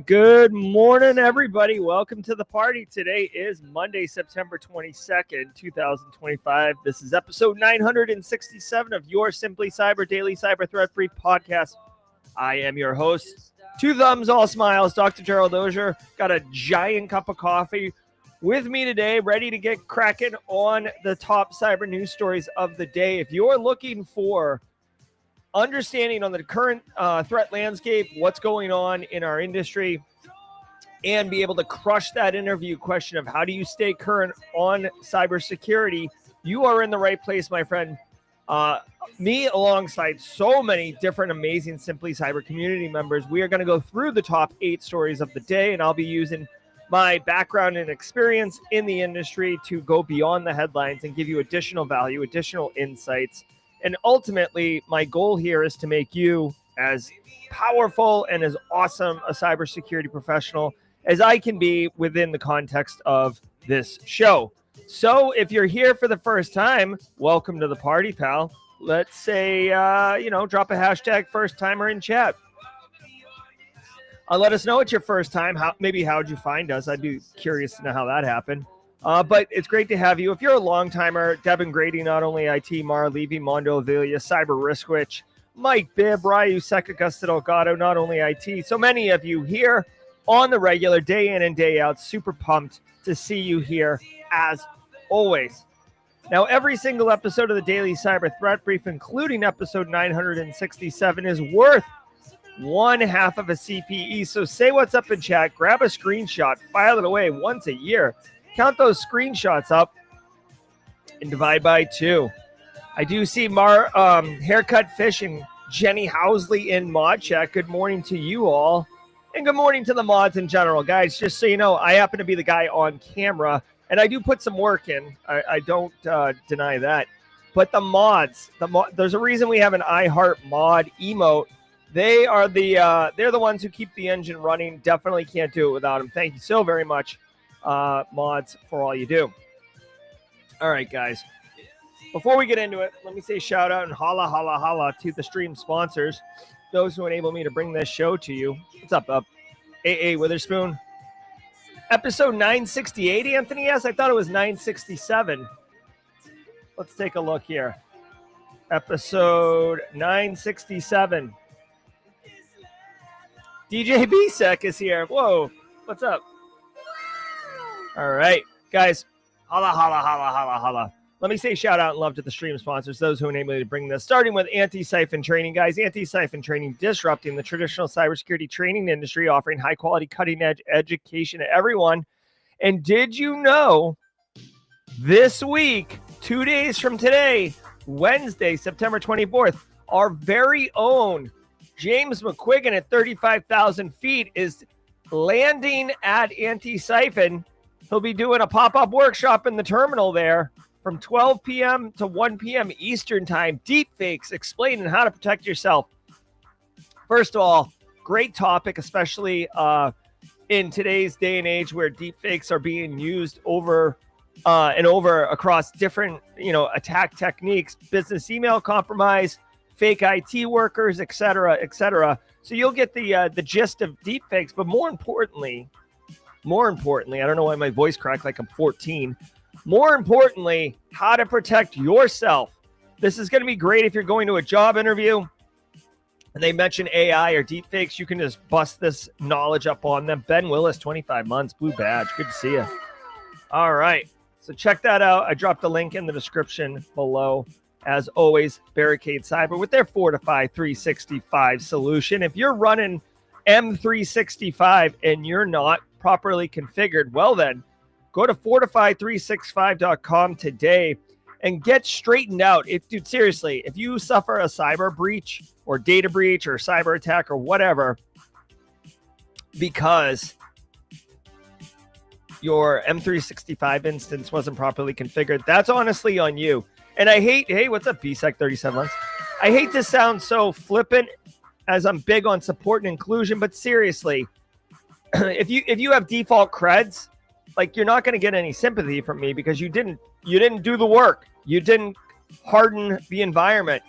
Good morning, everybody. Welcome to the party. Today is Monday, September 22nd, 2025. This is episode 967 of your Simply Cyber Daily Cyber Threat Brief podcast. I am your host, two thumbs, all smiles, Dr. Gerald Auger. Got a giant cup of coffee with me today, ready to get cracking on the top cyber news stories of the day. If you're looking for understanding on the current threat landscape, what's going on in our industry, and be able to crush that interview question of how do you stay current on cybersecurity, you are in the right place, my friend. Me, alongside so many different amazing Simply Cyber community members, we are going to go through the top 8 stories of the day, and I'll be using my background and experience in the industry to go beyond the headlines and give you additional value, additional insights. And ultimately, my goal here is to make you as powerful and as awesome a cybersecurity professional as I can be within the context of this show. So if you're here for the first time, welcome to the party, pal. Let's say, drop a hashtag first timer in chat. Let us know it's your first time. How'd you find us? I'd be curious to know how that happened. But it's great to have you. If you're a long timer, Devin Grady, Not Only IT, Mara Levy, Mondo Avilia, Cyber Riskwich, Mike Bibb, Ryu, Sec, Augusta Delgado, Not Only IT. So many of you here on the regular, day in and day out. Super pumped to see you here as always. Now, every single episode of the Daily Cyber Threat Brief, including episode 967, is worth one half of a CPE. So say what's up in chat, grab a screenshot, file it away once a year. Count those screenshots up and divide by 2. I do see Haircut Fish and Jenny Housley in mod chat. Good morning to you all. And good morning to the mods in general. Guys, just so you know, I happen to be the guy on camera, and I do put some work in. I don't deny that. But the mods, there's a reason we have an I Heart Mod emote. They are they're the ones who keep the engine running. Definitely can't do it without them. Thank you so very much, mods, for all you do. All right, guys. Before we get into it, let me say shout out and holla, holla, holla to the stream sponsors, those who enable me to bring this show to you. What's up, AA Witherspoon? Episode 968, Anthony S. I thought it was 967. Let's take a look here. Episode 967. DJ BSEC is here. Whoa, what's up? All right, guys, holla, holla, holla, holla, holla. Let me say shout out and love to the stream sponsors, those who enable me to bring this, starting with Anti-Siphon Training, guys. Anti-Siphon Training, disrupting the traditional cybersecurity training industry, offering high-quality, cutting-edge education to everyone. And did you know this week, 2 days from today, Wednesday, September 24th, our very own James McQuiggan at 35,000 feet is landing at Anti-Siphon. He'll be doing a pop-up workshop in the terminal there from 12 p.m. to 1 p.m. Eastern time. Deepfakes, explaining how to protect yourself. First of all, great topic, especially in today's day and age where deepfakes are being used over and over across different, attack techniques, business email compromise, fake IT workers, et cetera, et cetera. So you'll get the gist of deepfakes, but more importantly, I don't know why my voice cracked like I'm 14. More importantly, how to protect yourself. This is going to be great if you're going to a job interview and they mention AI or deepfakes. You can just bust this knowledge up on them. Ben Willis, 25 months, blue badge. Good to see you. All right. So check that out. I dropped a link in the description below. As always, Barricade Cyber with their Fortify 365 solution. If you're running M365 and you're not properly configured, well then, go to fortify365.com today and get straightened out. Dude, seriously, if you suffer a cyber breach or data breach or cyber attack or whatever, because your M365 instance wasn't properly configured, that's honestly on you. And I hate, hey, what's up, BSEC 37 months? I hate to sound so flippant as I'm big on support and inclusion, but seriously, if you have default creds, like you're not going to get any sympathy from me because you didn't do the work. You didn't harden the environment.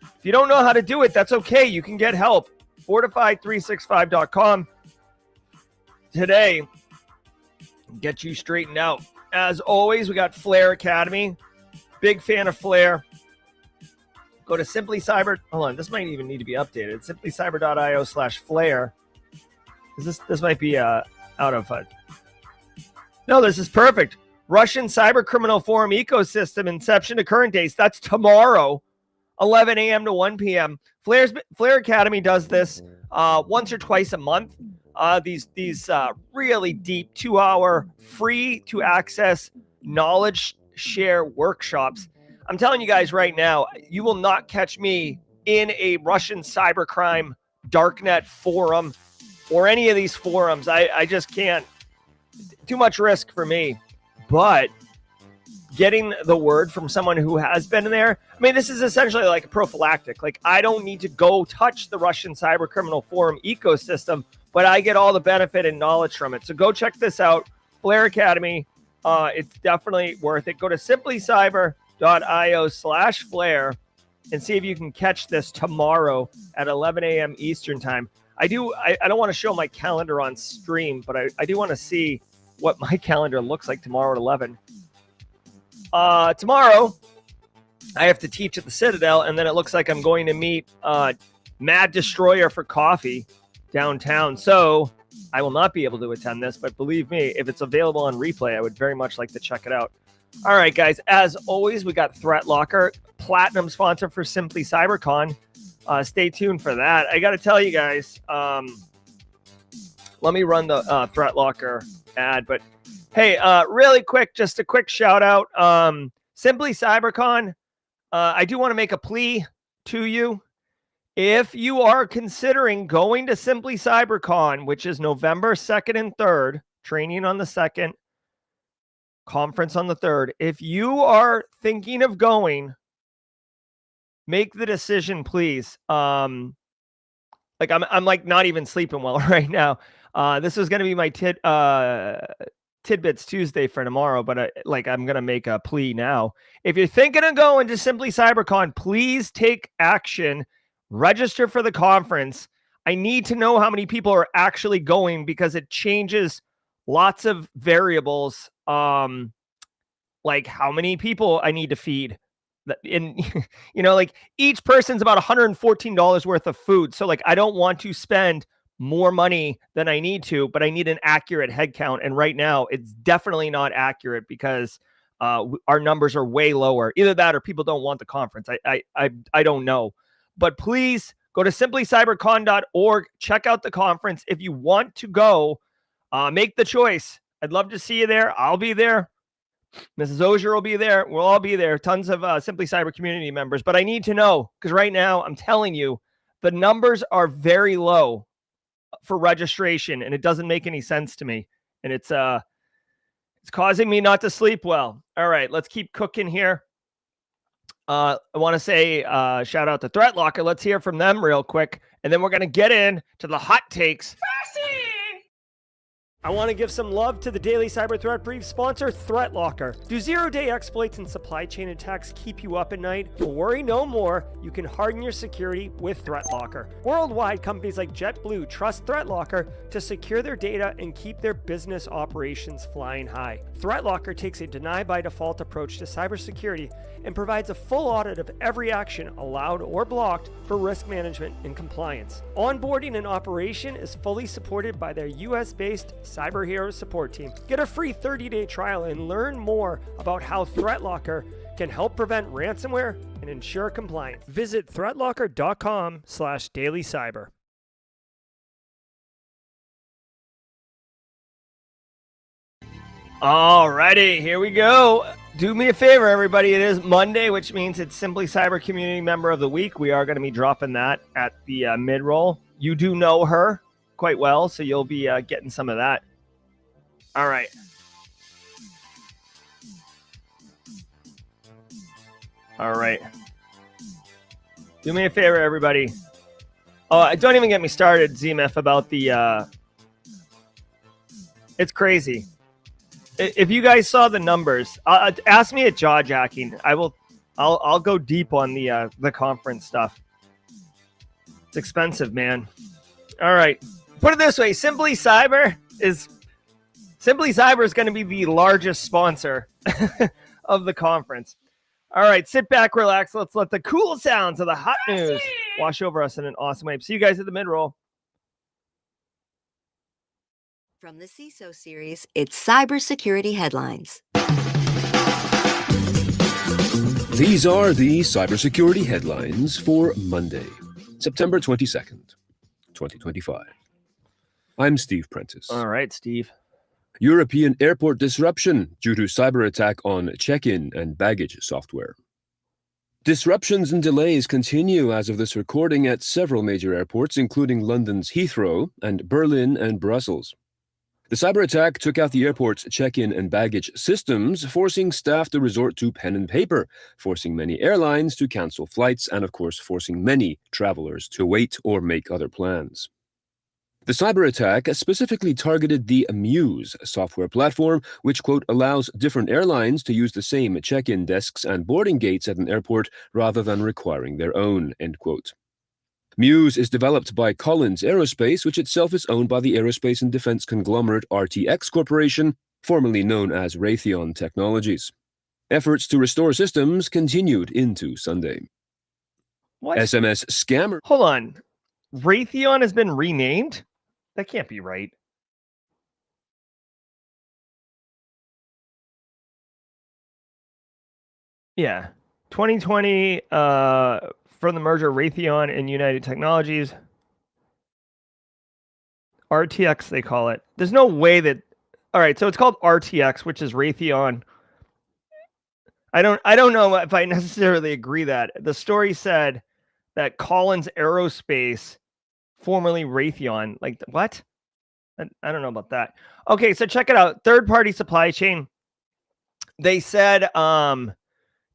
If you don't know how to do it, that's okay. You can get help. Fortify365.com today. Get you straightened out. As always, we got Flare Academy. Big fan of Flare. Go to Simply Cyber. Hold on, this might even need to be updated. Simplycyber.io/Flare. This might be out of No, this is perfect. Russian cyber criminal forum ecosystem inception to current days. That's tomorrow, 11 a.m. to 1 p.m. Flare Academy does this once or twice a month. These really deep 2-hour free to access knowledge share workshops. I'm telling you guys right now, you will not catch me in a Russian cybercrime darknet forum or any of these forums. I just can't. Too much risk for me. But getting the word from someone who has been there, I mean, this is essentially like a prophylactic. Like, I don't need to go touch the Russian cyber criminal forum ecosystem, but I get all the benefit and knowledge from it. So go check this out. Flare Academy. It's definitely worth it. Go to simplycyber.io/Flare and see if you can catch this tomorrow at 11 a.m. Eastern time. I don't want to show my calendar on stream, but I do want to see what my calendar looks like tomorrow at 11. Tomorrow, I have to teach at the Citadel, and then it looks like I'm going to meet Mad Destroyer for coffee downtown. So I will not be able to attend this, but believe me, if it's available on replay, I would very much like to check it out. All right, guys, as always, we got Threat Locker, platinum sponsor for Simply Cybercon. Stay tuned for that. I got to tell you guys, let me run the Threat Locker ad, but hey, really quick, just a quick shout out. Simply Cybercon, I do want to make a plea to you. If you are considering going to Simply Cybercon, which is November 2nd and 3rd, training on the 2nd, conference on the 3rd, if you are thinking of going, make the decision, please. I'm like not even sleeping well right now. This was going to be my Tidbits Tuesday for tomorrow, but I'm going to make a plea now. If you're thinking of going to Simply Cybercon, please take action. Register for the conference. I need to know how many people are actually going because it changes lots of variables. Like how many people I need to feed. And like each person's about $114 worth of food. So like I don't want to spend more money than I need to, but I need an accurate head count. And right now it's definitely not accurate because our numbers are way lower. Either that or people don't want the conference. I don't know. But please go to simplycybercon.org. Check out the conference. If you want to go, make the choice. I'd love to see you there. I'll be there. Mrs. Auger will be there. We'll all be there. Tons of Simply Cyber community members. But I need to know because right now I'm telling you, the numbers are very low for registration, and it doesn't make any sense to me. And it's causing me not to sleep well. All right, let's keep cooking here. I want to say shout out to Threat Locker. Let's hear from them real quick, and then we're going to get in to the hot takes. I want to give some love to the Daily Cyber Threat Brief sponsor, Threat Locker. Do zero-day exploits and supply chain attacks keep you up at night? Well, worry no more. You can harden your security with Threat Locker. Worldwide, companies like JetBlue trust Threat Locker to secure their data and keep their business operations flying high. Threat Locker takes a deny-by-default approach to cybersecurity and provides a full audit of every action allowed or blocked for risk management and compliance. Onboarding and operation is fully supported by their US-based Cyber Heroes support team. Get a free 30-day trial and learn more about how Threat Locker can help prevent ransomware and ensure compliance. Visit threatlocker.com/dailycyber. Alrighty, here we go. Do me a favor, everybody. It is Monday, which means it's Simply Cyber Community Member of the Week. We are going to be dropping that at the mid-roll. You do know her quite well, so you'll be getting some of that. All right. All right. Do me a favor, everybody. Oh, don't even get me started, ZMF, about the... It's crazy. If you guys saw the numbers, ask me at Jawjacking. I'll go deep on the conference stuff. It's expensive, man. All right. Put it this way. Simply Cyber is going to be the largest sponsor of the conference. All right. Sit back, relax. Let's let the cool sounds of the hot news wash over us in an awesome way. See you guys at the mid-roll. From the CISO series, it's cybersecurity headlines. These are the cybersecurity headlines for Monday, September 22nd, 2025. I'm Steve Prentice. All right, Steve. European airport disruption due to cyber attack on check-in and baggage software. Disruptions and delays continue as of this recording at several major airports, including London's Heathrow and Berlin and Brussels. The cyber attack took out the airport's check-in and baggage systems, forcing staff to resort to pen and paper, forcing many airlines to cancel flights, and of course forcing many travelers to wait or make other plans. The cyber attack specifically targeted the Muse software platform, which, quote, allows different airlines to use the same check-in desks and boarding gates at an airport rather than requiring their own, end quote. Muse is developed by Collins Aerospace, which itself is owned by the aerospace and defense conglomerate RTX Corporation, formerly known as Raytheon Technologies. Efforts to restore systems continued into Sunday. What? SMS scammer. Hold on. Raytheon has been renamed? That can't be right. Yeah. 2020, from the merger of Raytheon and United Technologies. RTX, they call it. There's no way that... All right, so it's called RTX, which is Raytheon. I don't know if I necessarily agree that. The story said that Collins Aerospace, formerly Raytheon, like, what? I don't know about that. Okay, so check it out. Third-party supply chain. They said...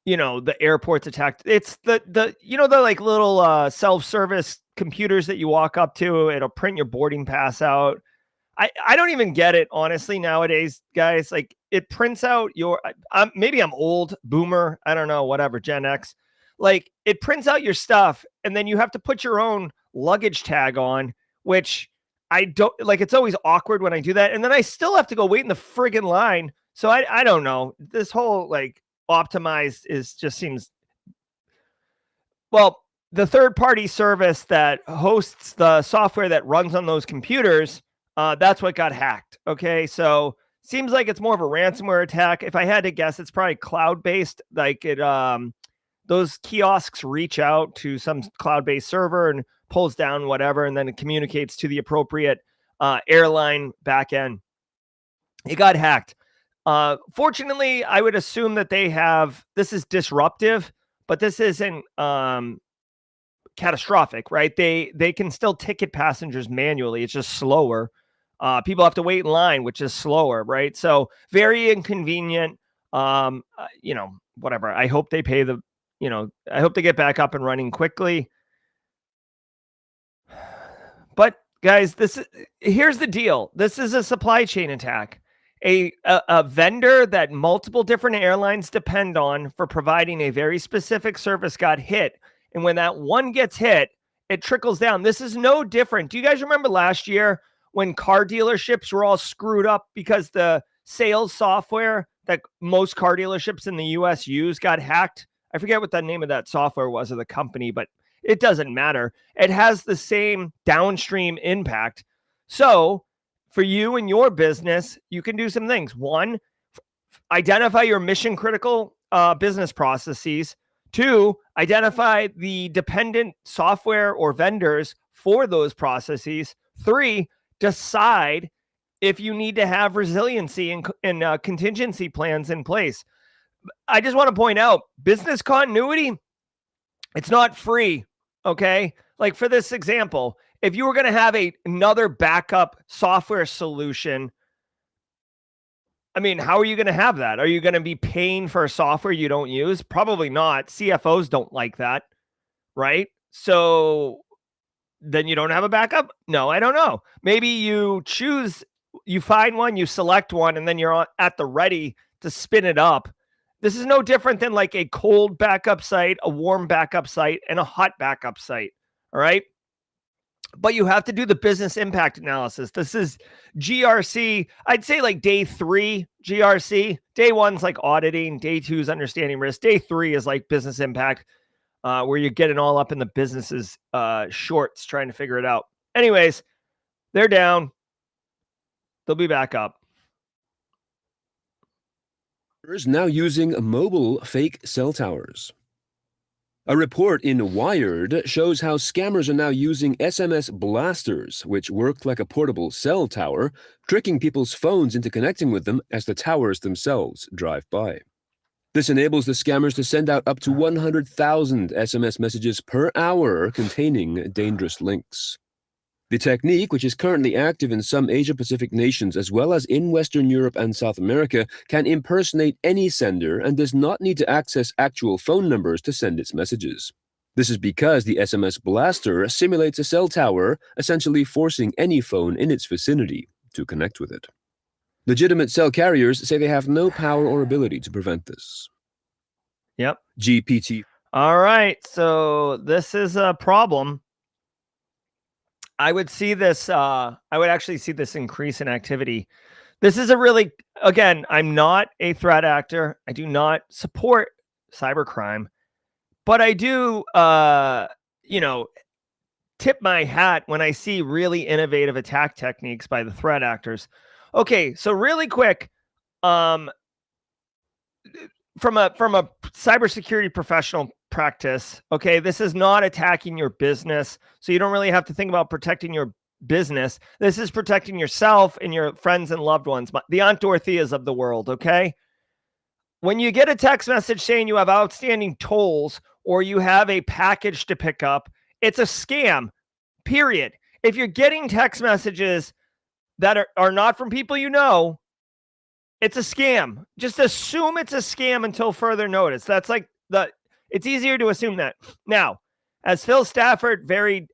the airport's attacked. It's the like little self-service computers that you walk up to. It'll print your boarding pass out. I don't even get it, honestly, nowadays, guys. Like, it prints out your, maybe I'm old, boomer, I don't know, whatever, Gen X. Like, it prints out your stuff, and then you have to put your own luggage tag on, which I don't, like, it's always awkward when I do that. And then I still have to go wait in the friggin' line. So I don't know. This whole, like, optimized just seems, well, the third-party service that hosts the software that runs on those computers, that's what got hacked. Okay, so seems like it's more of a ransomware attack. If I had to guess, it's probably cloud-based. Like, it those kiosks reach out to some cloud-based server and pulls down whatever, and then it communicates to the appropriate airline backend. It got hacked. Fortunately, I would assume that this is disruptive, but this isn't catastrophic, right? They can still ticket passengers manually. It's just slower. People have to wait in line, which is slower, right? So very inconvenient. Whatever. I hope they pay I hope they get back up and running quickly. But guys, here's the deal. This is a supply chain attack. A vendor that multiple different airlines depend on for providing a very specific service got hit. And when that one gets hit, it trickles down. This is no different. Do you guys remember last year when car dealerships were all screwed up because the sales software that most car dealerships in the US use got hacked? I forget what the name of that software was, or the company, but it doesn't matter. It has the same downstream impact. So for you and your business, you can do some things. One, identify your mission critical business processes. Two, identify the dependent software or vendors for those processes. Three, decide if you need to have resiliency and contingency plans in place. I just want to point out, business continuity, it's not free, okay? Like, for this example, if you were going to have another backup software solution, I mean, how are you going to have that? Are you going to be paying for a software you don't use? Probably not. CFOs don't like that, right? So then you don't have a backup? No, I don't know. Maybe you find one, you select one, and then you're at the ready to spin it up. This is no different than like a cold backup site, a warm backup site, and a hot backup site. All right. But you have to do the business impact analysis. This is GRC. I'd say like day 3 GRC. Day 1's like auditing. Day 2 is understanding risk. Day 3 is like business impact, where you're getting all up in the business's shorts trying to figure it out. Anyways, they're down. They'll be back up. Now using mobile fake cell towers. A report in Wired shows how scammers are now using SMS blasters, which work like a portable cell tower, tricking people's phones into connecting with them as the towers themselves drive by. This enables the scammers to send out up to 100,000 SMS messages per hour containing dangerous links. The technique, which is currently active in some Asia-Pacific nations as well as in Western Europe and South America, can impersonate any sender and does not need to access actual phone numbers to send its messages. This is because the SMS blaster simulates a cell tower, essentially forcing any phone in its vicinity to connect with it. Legitimate cell carriers say they have no power or ability to prevent this. Yep. GPT. All right. So this is a problem. I would see this, I would actually see this increase in activity. This is a really, again, I'm not a threat actor. I do not support cybercrime, but I do, tip my hat when I see really innovative attack techniques by the threat actors. Okay, so really quick, from a cybersecurity professional practice, okay, this is not attacking your business, so you don't really have to think about protecting your business. This is protecting yourself and your friends and loved ones, the Aunt Dorotheas of the world, okay? When you get a text message saying you have outstanding tolls or you have a package to pick up, it's a scam, period. If you're getting text messages that are not from people you know, it's a scam. Just assume it's a scam until further notice. That's like it's easier to assume that. Now, as Phil Stafford very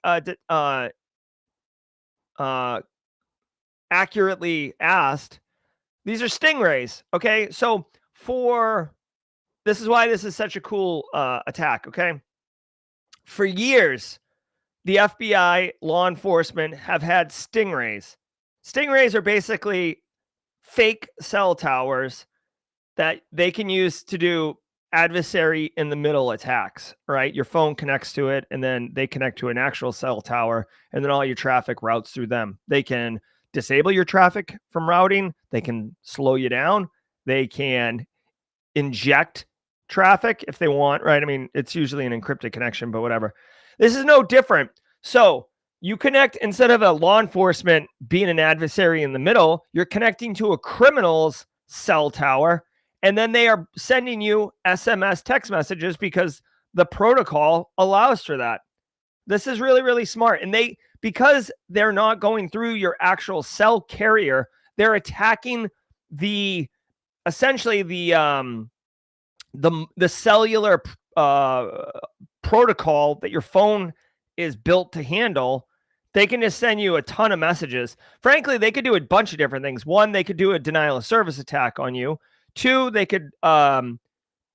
accurately asked, these are stingrays. Okay, so this is why this is such a cool attack. Okay, for years, the FBI, law enforcement have had stingrays. Stingrays are basically fake cell towers that they can use to do adversary in the middle attacks, right? Your phone connects to it and then they connect to an actual cell tower and then all your traffic routes through them. They can disable your traffic from routing. They can slow you down. They can inject traffic if they want, right? I mean, it's usually an encrypted connection, but whatever. This is no different. So you connect, instead of a law enforcement being an adversary in the middle, you're connecting to a criminal's cell tower. And then they are sending you SMS text messages because the protocol allows for that. This is really, really smart. And because they're not going through your actual cell carrier, they're attacking essentially the cellular protocol that your phone is built to handle. They can just send you a ton of messages. Frankly, they could do a bunch of different things. One, they could do a denial of service attack on you. 2, they could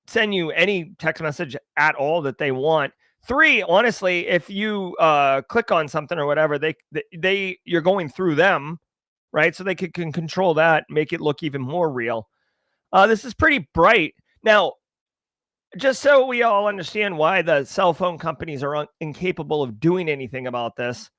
send you any text message at all that they want. 3, honestly, if you click on something or whatever, you're going through them, right? So they can control that, make it look even more real. This is pretty bright. Now, just so we all understand why the cell phone companies are incapable of doing anything about this,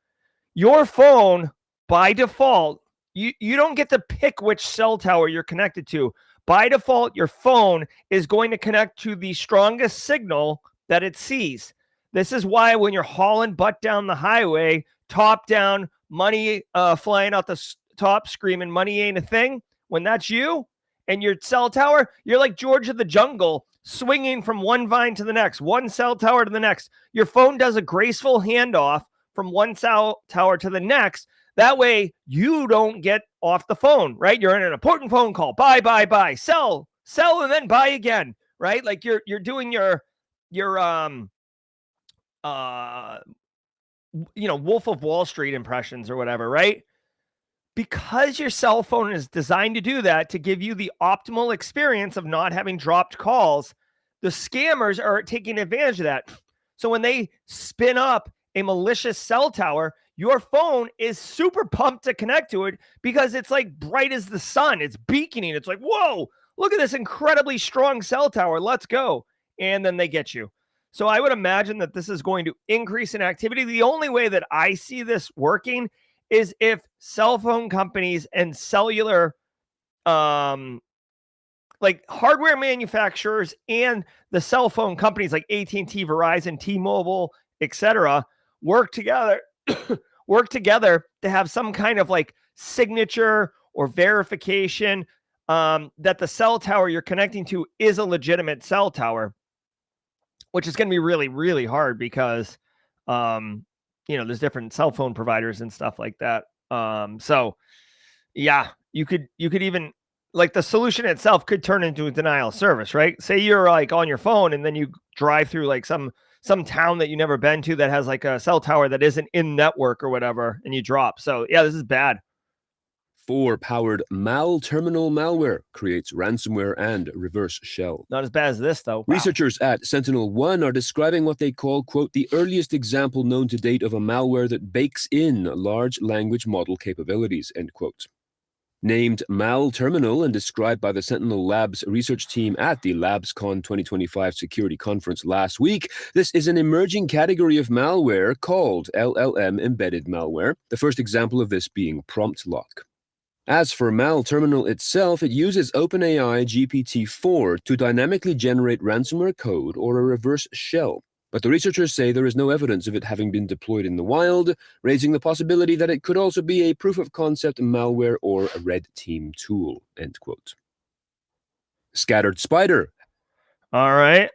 your phone, by default, you don't get to pick which cell tower you're connected to. By default, your phone is going to connect to the strongest signal that it sees. This is why when you're hauling butt down the highway, top down, money flying out the top, screaming, money ain't a thing, when that's you and your cell tower, you're like George of the Jungle, swinging from one vine to the next, one cell tower to the next. Your phone does a graceful handoff from one cell tower to the next. That way you don't get off the phone, right? You're in an important phone call. Buy, sell, and then buy again, right? Like you're doing your Wolf of Wall Street impressions or whatever, right? Because your cell phone is designed to do that, to give you the optimal experience of not having dropped calls, the scammers are taking advantage of that. So when they spin up a malicious cell tower, your phone is super pumped to connect to it because it's like bright as the sun. It's beaconing. It's like, whoa, look at this incredibly strong cell tower. Let's go. And then they get you. So I would imagine that this is going to increase in activity. The only way that I see this working is if cell phone companies and cellular like hardware manufacturers and the cell phone companies like AT&T, Verizon, T-Mobile, etc. work together to have some kind of like signature or verification that the cell tower you're connecting to is a legitimate cell tower, which is going to be really, really hard because there's different cell phone providers and stuff like that. So yeah, you could even, like, the solution itself could turn into a denial of service, right? Say you're like on your phone and then you drive through like some town that you never been to that has like a cell tower that isn't in network or whatever, and you drop. So yeah, this is bad. 4-powered mal-terminal malware creates ransomware and reverse shell. Not as bad as this, though. Wow. Researchers at SentinelOne are describing what they call, quote, the earliest example known to date of a malware that bakes in large language model capabilities, end quote. Named mal-terminal and described by the Sentinel Labs research team at the LabsCon 2025 security conference last week, this is an emerging category of malware called LLM-embedded malware, the first example of this being prompt lock. As for mal-terminal itself, it uses OpenAI GPT-4 to dynamically generate ransomware code or a reverse shell. But the researchers say there is no evidence of it having been deployed in the wild, raising the possibility that it could also be a proof-of-concept malware or a red team tool, end quote. Scattered spider. All right.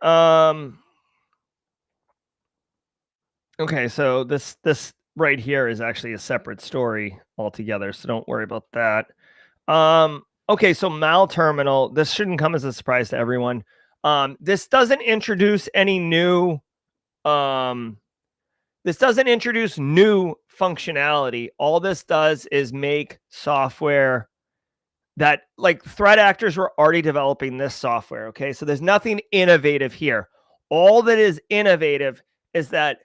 Okay, so this right here is actually a separate story altogether, so don't worry about that. Okay, so mal-terminal, this shouldn't come as a surprise to everyone. This doesn't introduce any new functionality. All this does is make software that, like, threat actors were already developing this software, okay? So there's nothing innovative here. All that is innovative is that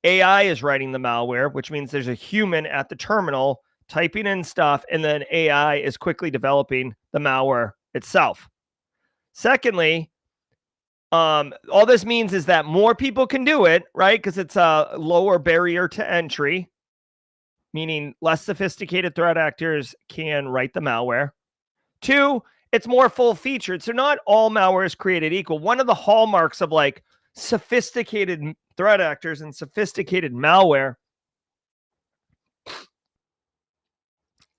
AI is writing the malware, which means there's a human at the terminal typing in stuff, and then AI is quickly developing the malware itself. Secondly, all this means is that more people can do it, right? Because it's a lower barrier to entry, meaning less sophisticated threat actors can write the malware. 2, it's more full featured. So not all malware is created equal. One of the hallmarks of like sophisticated threat actors and sophisticated malware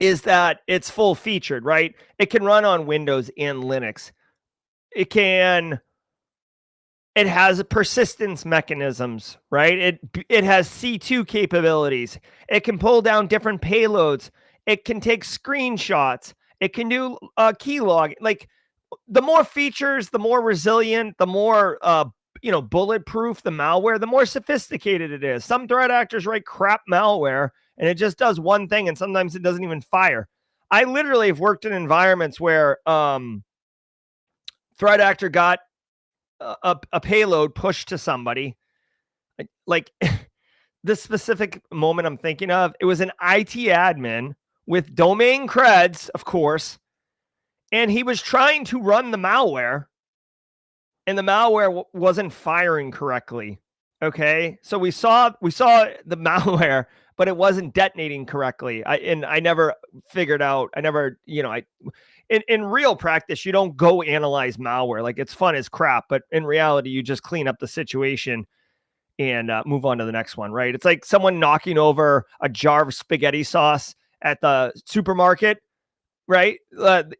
is that it's full featured, right? It can run on Windows and Linux. It has persistence mechanisms, right? It has C2 capabilities. It can pull down different payloads. It can take screenshots. It can do key log. Like, the more features, the more resilient, the more bulletproof the malware, the more sophisticated it is. Some threat actors write crap malware and it just does one thing, and sometimes it doesn't even fire. I literally have worked in environments where threat actor got a payload pushed to somebody. Like this specific moment I'm thinking of, it was an IT admin with domain creds, of course, and he was trying to run the malware, and the malware wasn't firing correctly. Okay, so we saw the malware, but it wasn't detonating correctly. I never figured out. In real practice, you don't go analyze malware. Like, it's fun as crap, but in reality, you just clean up the situation and move on to the next one, right? It's like someone knocking over a jar of spaghetti sauce at the supermarket, right?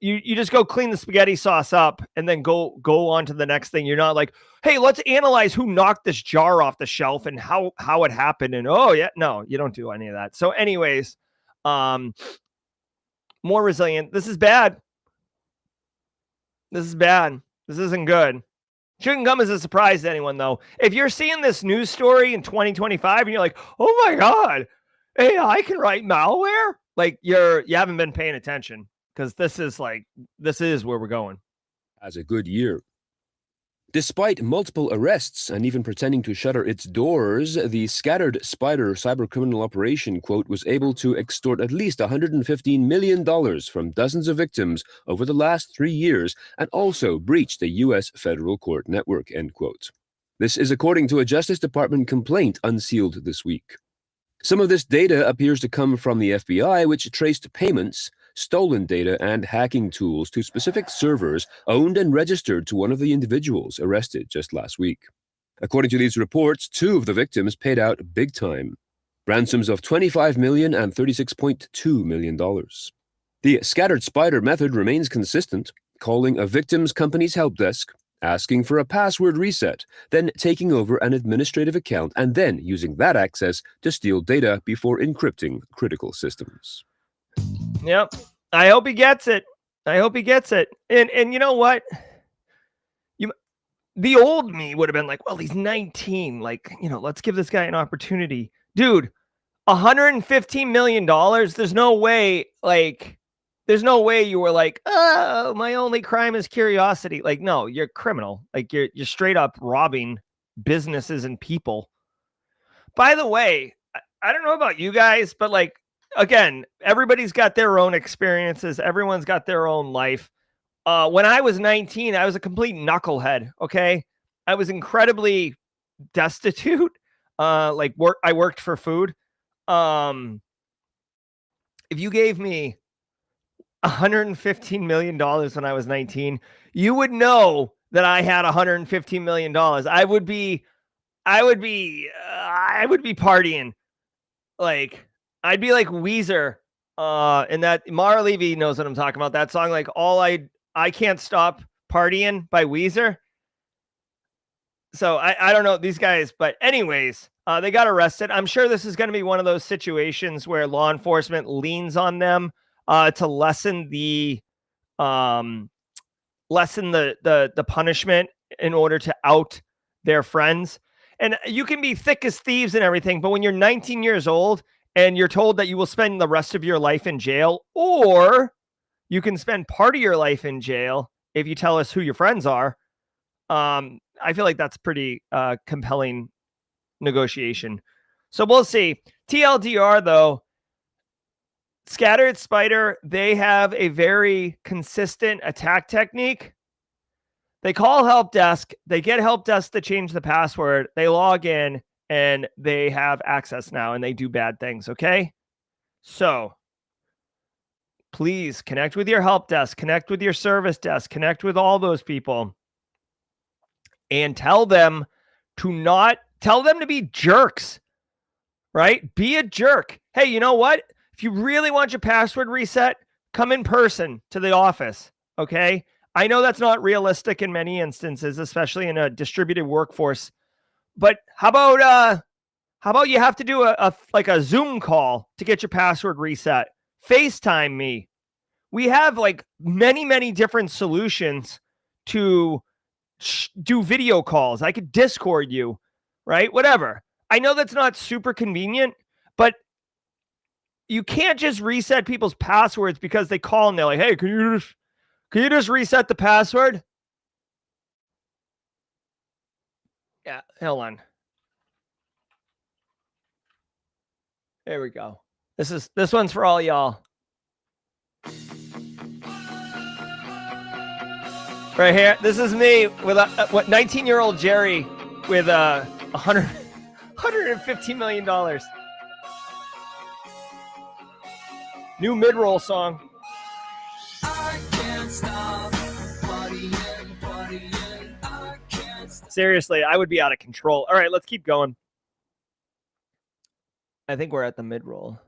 You just go clean the spaghetti sauce up and then go on to the next thing. You're not like, hey, let's analyze who knocked this jar off the shelf and how it happened. And oh yeah, no, you don't do any of that. So anyways, more resilient. This is bad. This is bad. This isn't good. Shouldn't come as a surprise to anyone, though. If you're seeing this news story in 2025 and you're like, oh my God, AI can write malware, like you haven't been paying attention, because this is where we're going. Has a good year. Despite multiple arrests and even pretending to shutter its doors, the Scattered Spider cybercriminal operation, quote, was able to extort at least $115 million from dozens of victims over the last 3 years and also breached the U.S. federal court network, end quote. This is according to a Justice Department complaint unsealed this week. Some of this data appears to come from the FBI, which traced payments, stolen data, and hacking tools to specific servers owned and registered to one of the individuals arrested just last week. According to these reports, 2 of the victims paid out big time, ransoms of $25 million and $36.2 million. The Scattered Spider method remains consistent, calling a victim's company's help desk, asking for a password reset, then taking over an administrative account, and then using that access to steal data before encrypting critical systems. Yep. I hope he gets it. And you know what? The old me would have been like, well, he's 19. Like, let's give this guy an opportunity. Dude, $115 million. There's no way you were like, oh, my only crime is curiosity. Like, no, you're a criminal. Like, you're straight up robbing businesses and people. By the way, I don't know about you guys, but like, again, everybody's got their own experiences. Everyone's got their own life. When I was 19, I was a complete knucklehead. Okay. I was incredibly destitute. I worked for food. If you gave me $115 million when I was 19, you would know that I had $115 million. I would be partying. Like, I'd be like Weezer, and that Mara Levy knows what I'm talking about. That song, like I Can't Stop Partying by Weezer. So I don't know these guys, but anyways, they got arrested. I'm sure this is going to be one of those situations where law enforcement leans on them to lessen the punishment in order to out their friends. And you can be thick as thieves and everything, but when you're 19 years old and you're told that you will spend the rest of your life in jail, or you can spend part of your life in jail if you tell us who your friends are, I feel like that's pretty compelling negotiation. So we'll see. TLDR, though, Scattered Spider, they have a very consistent attack technique. They call help desk. They get help desk to change the password. They log in and they have access now and they do bad things. Okay. So please connect with your help desk, connect with your service desk, connect with all those people and tell them to be jerks, right? Be a jerk. Hey, you know what? If you really want your password reset, come in person to the office. Okay. I know that's not realistic in many instances, especially in a distributed workforce, but how about you have to do a Zoom call to get your password reset? FaceTime me. We have like many different solutions to do video calls. I could Discord you, right? Whatever. I know that's not super convenient, but you can't just reset people's passwords because they call and they're like, hey, can you just reset the password? Yeah, hold on. There we go. This one's for all y'all. Right here. This is me with 19-year-old Jerry with $115 million. New mid-roll song. I can't stop partying. I can't stop. Seriously, I would be out of control. All right, let's keep going. I think we're at the mid-roll.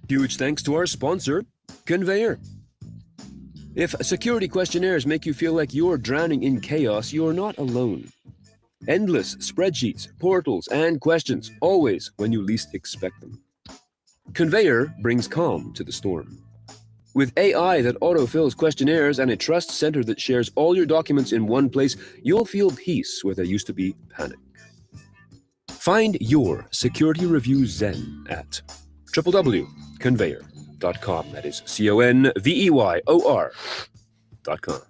Huge thanks to our sponsor, Conveyor. If security questionnaires make you feel like you're drowning in chaos, you're not alone. Endless spreadsheets, portals, and questions, always when you least expect them. Conveyor brings calm to the storm. With AI that autofills questionnaires and a trust center that shares all your documents in one place, you'll feel peace where there used to be panic. Find your security review zen at www.conveyor.com. That is CONVEYOR.com.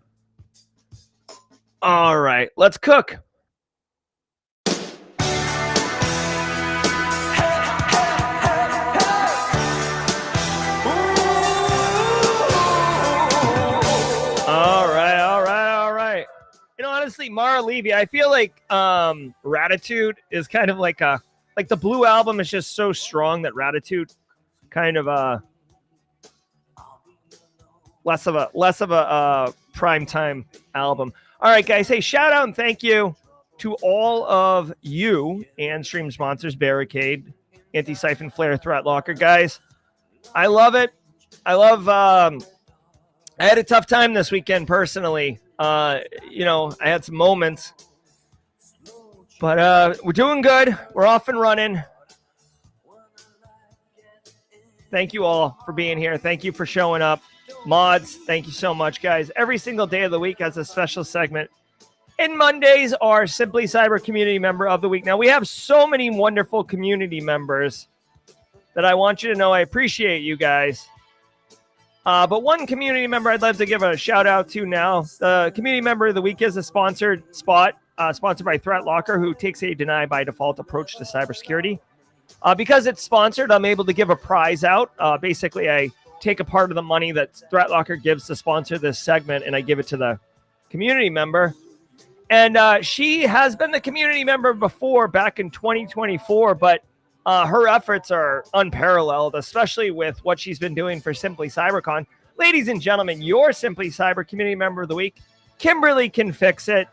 All right, let's cook. All right. You know, honestly, Mara Levy, I feel like Ratitude is kind of like the Blue album is just so strong that Ratitude kind of less of a prime time album. All right, guys. Hey, shout out and thank you to all of you and stream sponsors, Barricade, Anti-Siphon, Flare, Threat Locker. Guys, I love it. I had a tough time this weekend personally. You know, I had some moments, but we're doing good. We're off and running. Thank you all for being here. Thank you for showing up. Mods, thank you so much, guys. Every single day of the week has a special segment. And Mondays are Simply Cyber Community Member of the Week. Now, we have so many wonderful community members that I want you to know I appreciate you guys. But one community member I'd love to give a shout out to now. The Community Member of the Week is a sponsored spot, sponsored by Threat Locker, who takes a deny by default approach to cybersecurity. Because it's sponsored, I'm able to give a prize out. Basically, I take a part of the money that Threat Locker gives to sponsor this segment, and I give it to the community member. And she has been the community member before, back in 2024, but her efforts are unparalleled, especially with what she's been doing for Simply Cybercon. Ladies and gentlemen, your Simply Cyber Community Member of the Week, Kimberly Can Fix It.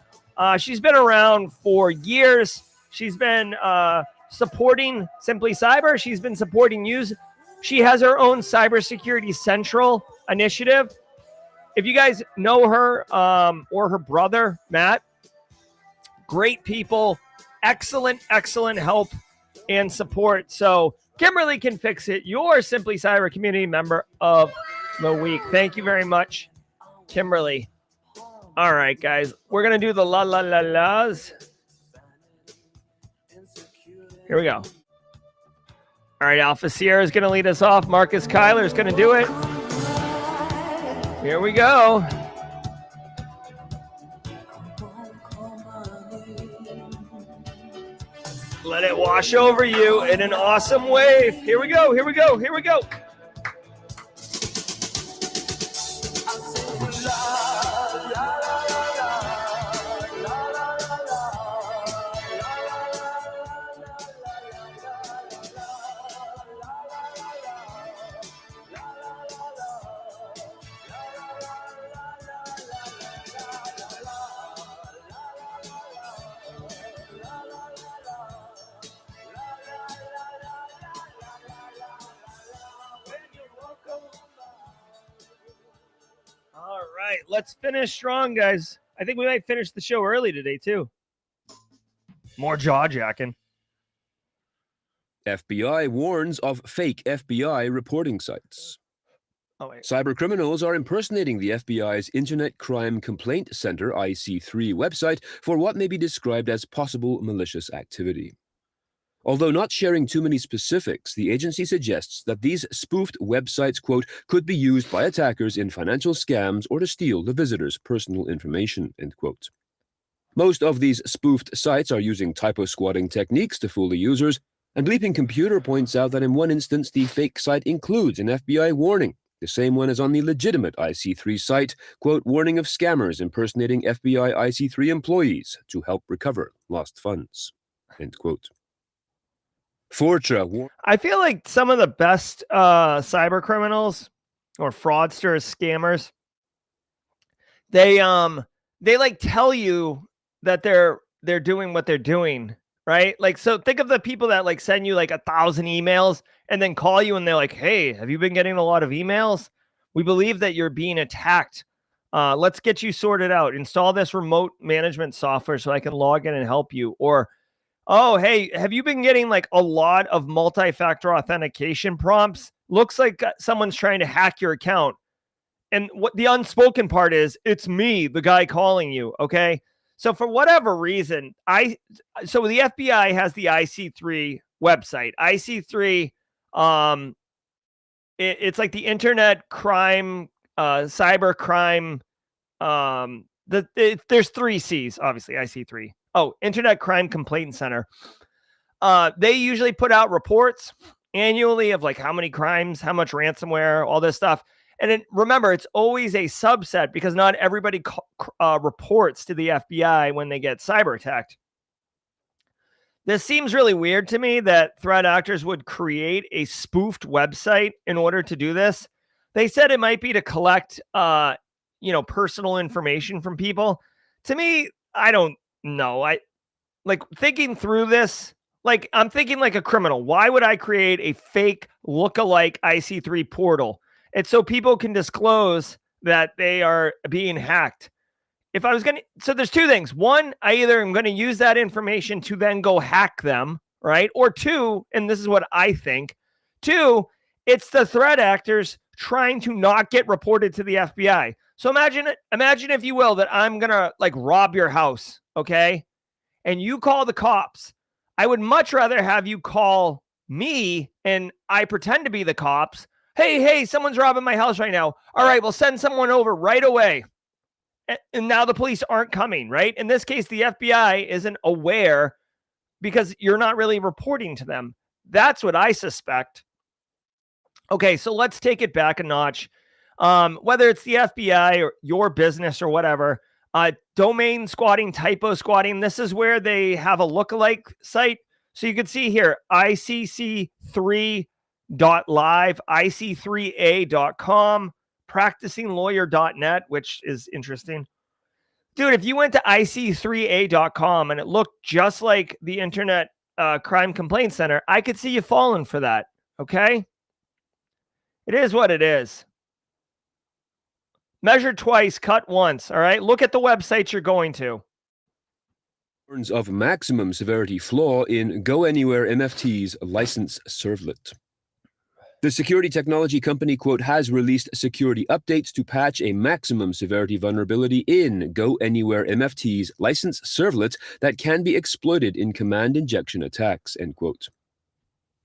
She's been around for years. She's been supporting Simply Cyber. She's been supporting you. She has her own Cybersecurity Central initiative. If you guys know her or her brother, Matt, great people, excellent help and support. So Kimberly Can Fix It, your Simply Cyber Community Member of the Week. Thank you very much, Kimberly. All right, guys, we're going to do the la-la-la-las. Here we go. All right, Alpha Sierra is going to lead us off. Marcus Kyler is going to do it. Here we go. Let it wash over you in an awesome wave. Here we go. All right, let's finish strong, guys. I think we might finish the show early today, too. More jawjacking. FBI warns of fake FBI reporting sites. Oh, wait. Cybercriminals are impersonating the FBI's Internet Crime Complaint Center, IC3, website for what may be described as possible malicious activity. Although not sharing too many specifics, the agency suggests that these spoofed websites, quote, could be used by attackers in financial scams or to steal the visitor's personal information, end quote. Most of these spoofed sites are using typo squatting techniques to fool the users, and Bleeping Computer points out that in one instance, the fake site includes an FBI warning, the same one as on the legitimate IC3 site, quote, warning of scammers impersonating FBI IC3 employees to help recover lost funds, end quote. Fortra. I feel like some of the best cyber criminals or fraudsters, scammers, they like tell you that they're doing what they're doing, right? Like, so think of the people that like send you like 1,000 emails and then call you and they're like, hey, have you been getting a lot of emails? We believe that you're being attacked. Let's get you sorted out. Install this remote management software so I can log in and help you. Or oh, hey, have you been getting like a lot of multi-factor authentication prompts? Looks like someone's trying to hack your account. And what the unspoken part is, it's me, the guy calling you. Okay. So for whatever reason, so the FBI has the IC3 website. IC3, it's like the internet crime, cybercrime. There's 3 C's, obviously, IC3. Oh, Internet Crime Complaint Center. They usually put out reports annually of like how many crimes, how much ransomware, all this stuff. And remember, it's always a subset because not everybody reports to the FBI when they get cyber attacked. This seems really weird to me that threat actors would create a spoofed website in order to do this. They said it might be to collect, personal information from people. To me, I don't know. I like thinking through this. Like I'm thinking like a criminal. Why would I create a fake lookalike IC3 portal? It's so people can disclose that they are being hacked. If I was going to, so there's 2 things. One, I either am going to use that information to then go hack them, right? Or 2, and this is what I think, 2, it's the threat actors trying to not get reported to the FBI. So imagine if you will, that I'm going to like rob your house, okay? And you call the cops. I would much rather have you call me and I pretend to be the cops. Hey, someone's robbing my house right now. All right, we'll send someone over right away. And now the police aren't coming, right? In this case, the FBI isn't aware because you're not really reporting to them. That's what I suspect. Okay, so let's take it back a notch. Whether it's the FBI or your business or whatever, domain squatting, typo squatting, this is where they have a lookalike site. So you can see here, ICC3.live, IC3A.com, practicinglawyer.net, which is interesting. Dude, if you went to IC3A.com and it looked just like the Internet Crime Complaint Center, I could see you falling for that, okay? It is what it is. Measure twice, cut once, all right? Look at the websites you're going to. Of maximum severity flaw in GoAnywhere MFT's license servlet. The security technology company, quote, has released security updates to patch a maximum severity vulnerability in GoAnywhere MFT's license servlet that can be exploited in command injection attacks, end quote.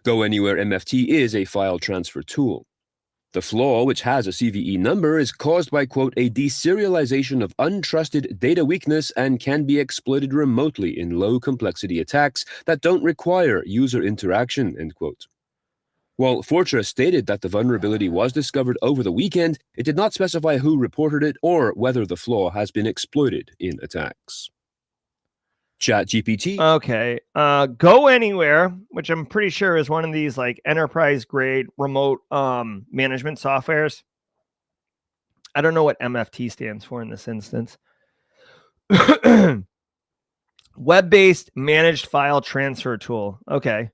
GoAnywhere MFT is a file transfer tool. The flaw, which has a CVE number, is caused by, quote, a deserialization of untrusted data weakness and can be exploited remotely in low-complexity attacks that don't require user interaction, end quote. While Fortress stated that the vulnerability was discovered over the weekend, it did not specify who reported it or whether the flaw has been exploited in attacks. ChatGPT. Okay. GoAnywhere, which I'm pretty sure is one of these like enterprise grade remote management softwares. I don't know what MFT stands for in this instance. Web-based managed file transfer tool. Okay.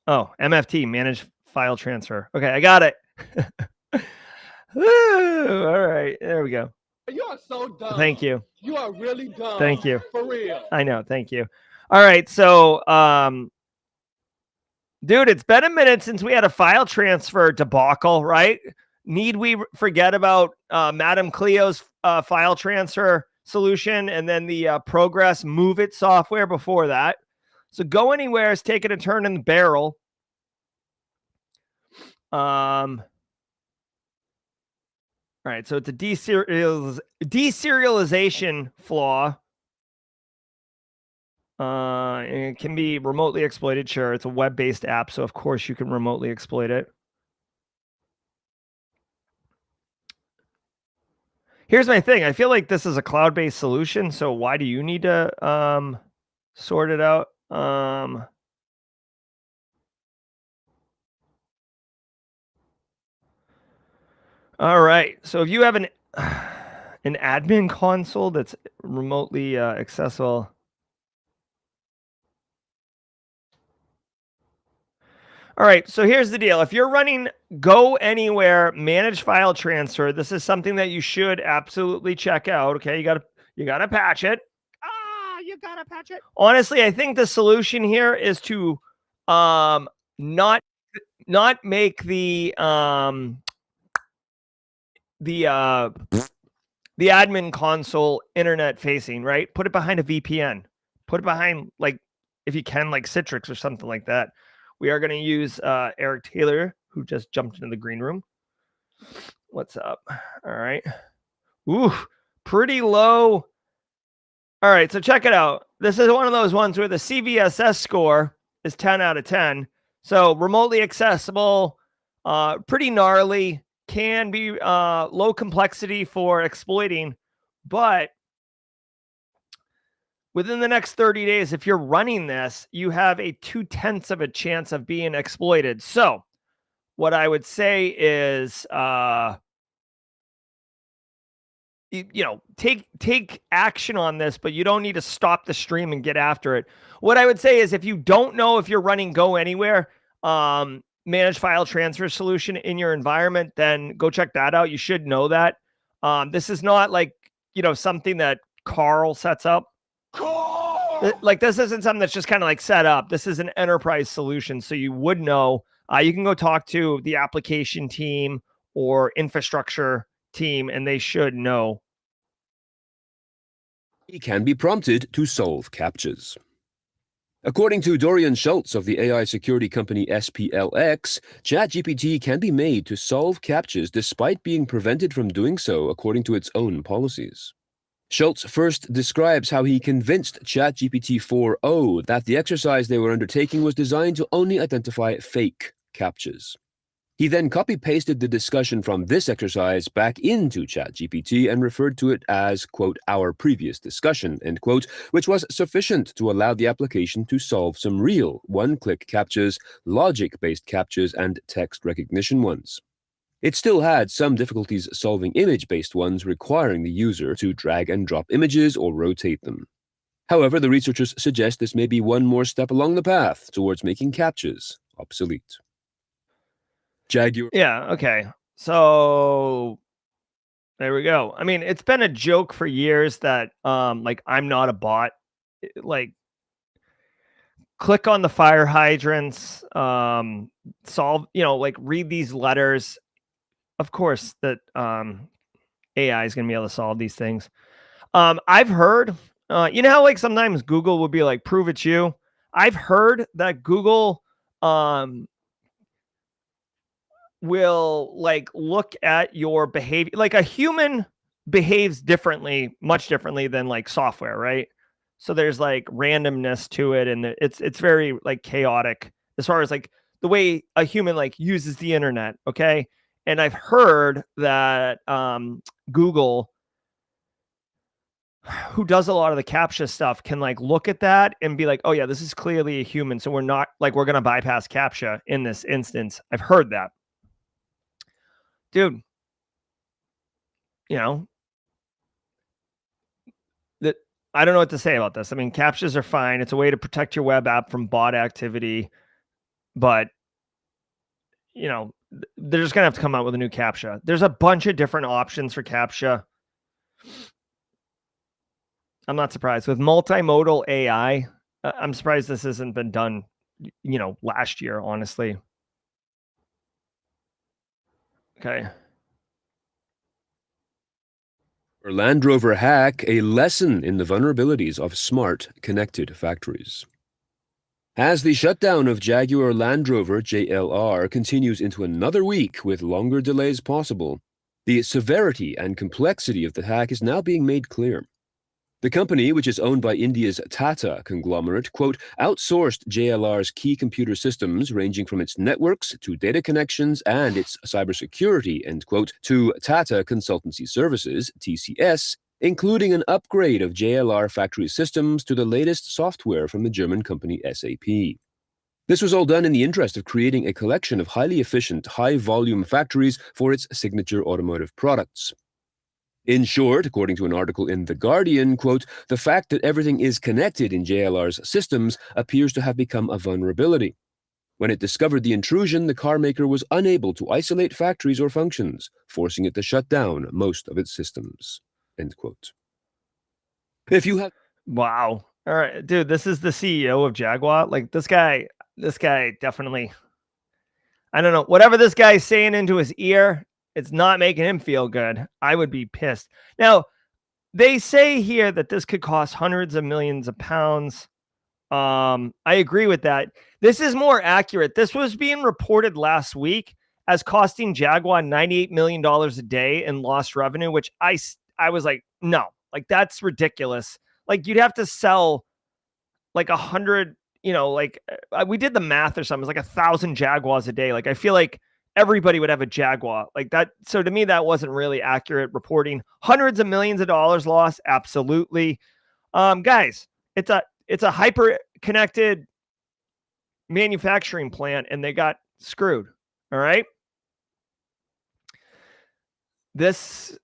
Oh, MFT, managed file transfer. Okay, I got it. Woo, all right, there we go. You are so dumb. Thank you. You are really dumb. Thank you. For real. I know. Thank you. All right. So, dude, it's been a minute since we had a file transfer debacle, right? Need we forget about Madam Cleo's file transfer solution and then the Progress Move It software before that? So GoAnywhere has taken a turn in the barrel. All right, so it's a deserialization flaw. It can be remotely exploited. Sure, it's a web-based app, so of course you can remotely exploit it. Here's my thing. I feel like this is a cloud-based solution, so why do you need to sort it out? All right. So if you have an admin console that's remotely accessible. All right. So here's the deal. If you're running GoAnywhere managed file transfer, this is something that you should absolutely check out. Okay. You gotta patch it. You gotta patch it? Honestly, I think the solution here is to not make the admin console internet facing, right? Put it behind a VPN. Put it behind, like, if you can, like Citrix or something like that. We are going to use Eric Taylor, who just jumped into the green room. What's up? All right. Ooh, pretty low. All right, so check it out. This is one of those ones where the CVSS score is 10 out of 10. So remotely accessible, pretty gnarly, can be low complexity for exploiting, but within the next 30 days, if you're running this, you have a 0.2 of a chance of being exploited. So what I would say is, take action on this, but you don't need to stop the stream and get after it. What I would say is, if you don't know if you're running GoAnywhere, managed file transfer solution in your environment, then go check that out. You should know that. This is not like, something that Carl sets up. Like, this isn't something that's just kind of like set up. This is an enterprise solution. So you would know. You can go talk to the application team or infrastructure team, and they should know. He can be prompted to solve CAPTCHAs. According to Dorian Schultz of the AI security company SPLX, ChatGPT can be made to solve CAPTCHAs despite being prevented from doing so according to its own policies. Schultz first describes how he convinced ChatGPT 4.0 that the exercise they were undertaking was designed to only identify fake CAPTCHAs. He then copy-pasted the discussion from this exercise back into ChatGPT and referred to it as, quote, our previous discussion, end quote, which was sufficient to allow the application to solve some real one-click CAPTCHAs, logic-based CAPTCHAs, and text recognition ones. It still had some difficulties solving image-based ones requiring the user to drag and drop images or rotate them. However, the researchers suggest this may be one more step along the path towards making CAPTCHAs obsolete. Jaguar. Yeah, okay. So there we go. I mean, it's been a joke for years that like, I'm not a bot. Like, click on the fire hydrants, solve, like, read these letters. Of course that AI is going to be able to solve these things. I've heard, how like sometimes Google would be like, prove it's you. I've heard that Google will like look at your behavior. Like, a human behaves differently, much differently than like software, right? So there's like randomness to it, and it's very like chaotic as far as like the way a human like uses the internet. Okay. And I've heard that Google, who does a lot of the CAPTCHA stuff, can like look at that and be like, oh yeah, this is clearly a human. So we're going to bypass CAPTCHA in this instance. I've heard that. Dude, that I don't know what to say about this. I mean, CAPTCHAs are fine. It's a way to protect your web app from bot activity, but they're just gonna have to come out with a new CAPTCHA. There's a bunch of different options for CAPTCHA. I'm not surprised with multimodal AI. I'm surprised this hasn't been done, last year, honestly. Okay. Land Rover hack, a lesson in the vulnerabilities of smart, connected factories. As the shutdown of Jaguar Land Rover JLR continues into another week with longer delays possible, the severity and complexity of the hack is now being made clear. The company, which is owned by India's Tata conglomerate, quote, outsourced JLR's key computer systems ranging from its networks to data connections and its cybersecurity, end quote, to Tata Consultancy Services, TCS, including an upgrade of JLR factory systems to the latest software from the German company SAP. This was all done in the interest of creating a collection of highly efficient, high-volume factories for its signature automotive products. In short, according to an article in The Guardian, quote, the fact that everything is connected in JLR's systems appears to have become a vulnerability. When it discovered the intrusion, the car maker was unable to isolate factories or functions, forcing it to shut down most of its systems, end quote. If you have... Wow. All right, dude, this is the CEO of Jaguar. Like this guy definitely, I don't know, whatever this guy's saying into his ear, it's not making him feel good. I would be pissed. Now, they say here that this could cost hundreds of millions of pounds. I agree with that. This is more accurate. This was being reported last week as costing Jaguar $98 million a day in lost revenue, which I was like, no, like that's ridiculous. Like you'd have to sell like 100, we did the math or something. It was like 1,000 Jaguars a day. Like I feel like everybody would have a Jaguar like that. So to me, that wasn't really accurate reporting. Hundreds of millions of dollars lost. Absolutely. Guys, it's a hyper connected manufacturing plant and they got screwed. All right. This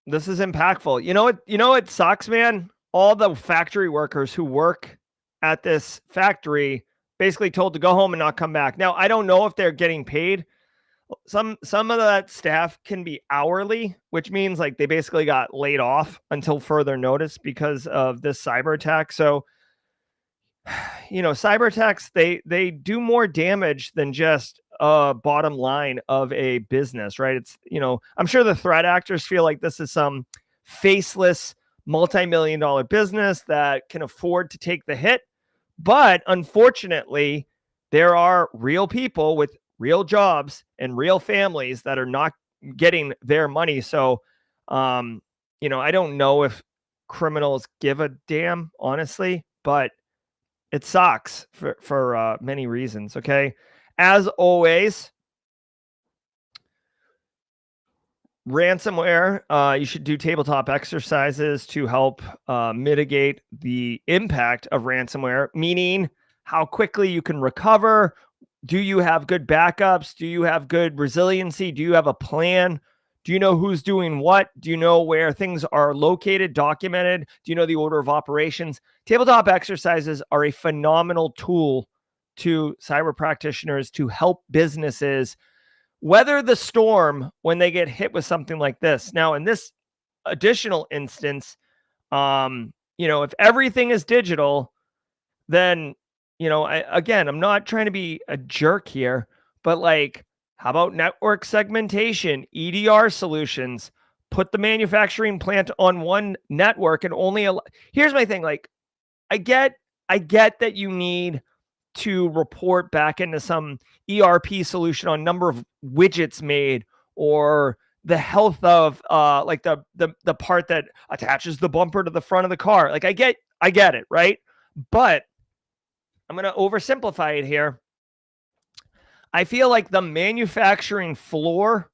is impactful. You know what sucks, man? All the factory workers who work at this factory basically told to go home and not come back. Now, I don't know if they're getting paid. Some of that staff can be hourly, which means like they basically got laid off until further notice because of this cyber attack. So, cyber attacks, they do more damage than just a bottom line of a business, right? It's, I'm sure the threat actors feel like this is some faceless multi-million-dollar business that can afford to take the hit. But unfortunately, there are real people with real jobs and real families that are not getting their money. So, I don't know if criminals give a damn, honestly, but it sucks for many reasons. Okay. As always, ransomware, you should do tabletop exercises to help mitigate the impact of ransomware, meaning how quickly you can recover. Do you have good backups? Do you have good resiliency? Do you have a plan? Do you know who's doing what? Do you know where things are located, documented? Do you know the order of operations? Tabletop exercises are a phenomenal tool to cyber practitioners to help businesses weather the storm when they get hit with something like this. Now, in this additional instance, if everything is digital, then, I'm not trying to be a jerk here, but like, how about network segmentation, EDR solutions, put the manufacturing plant on one network and only here's my thing. Like, I get that you need to report back into some ERP solution on number of widgets made or the health of like the part that attaches the bumper to the front of the car. Like I get it, right? But I'm going to oversimplify it here. I feel like the manufacturing floor,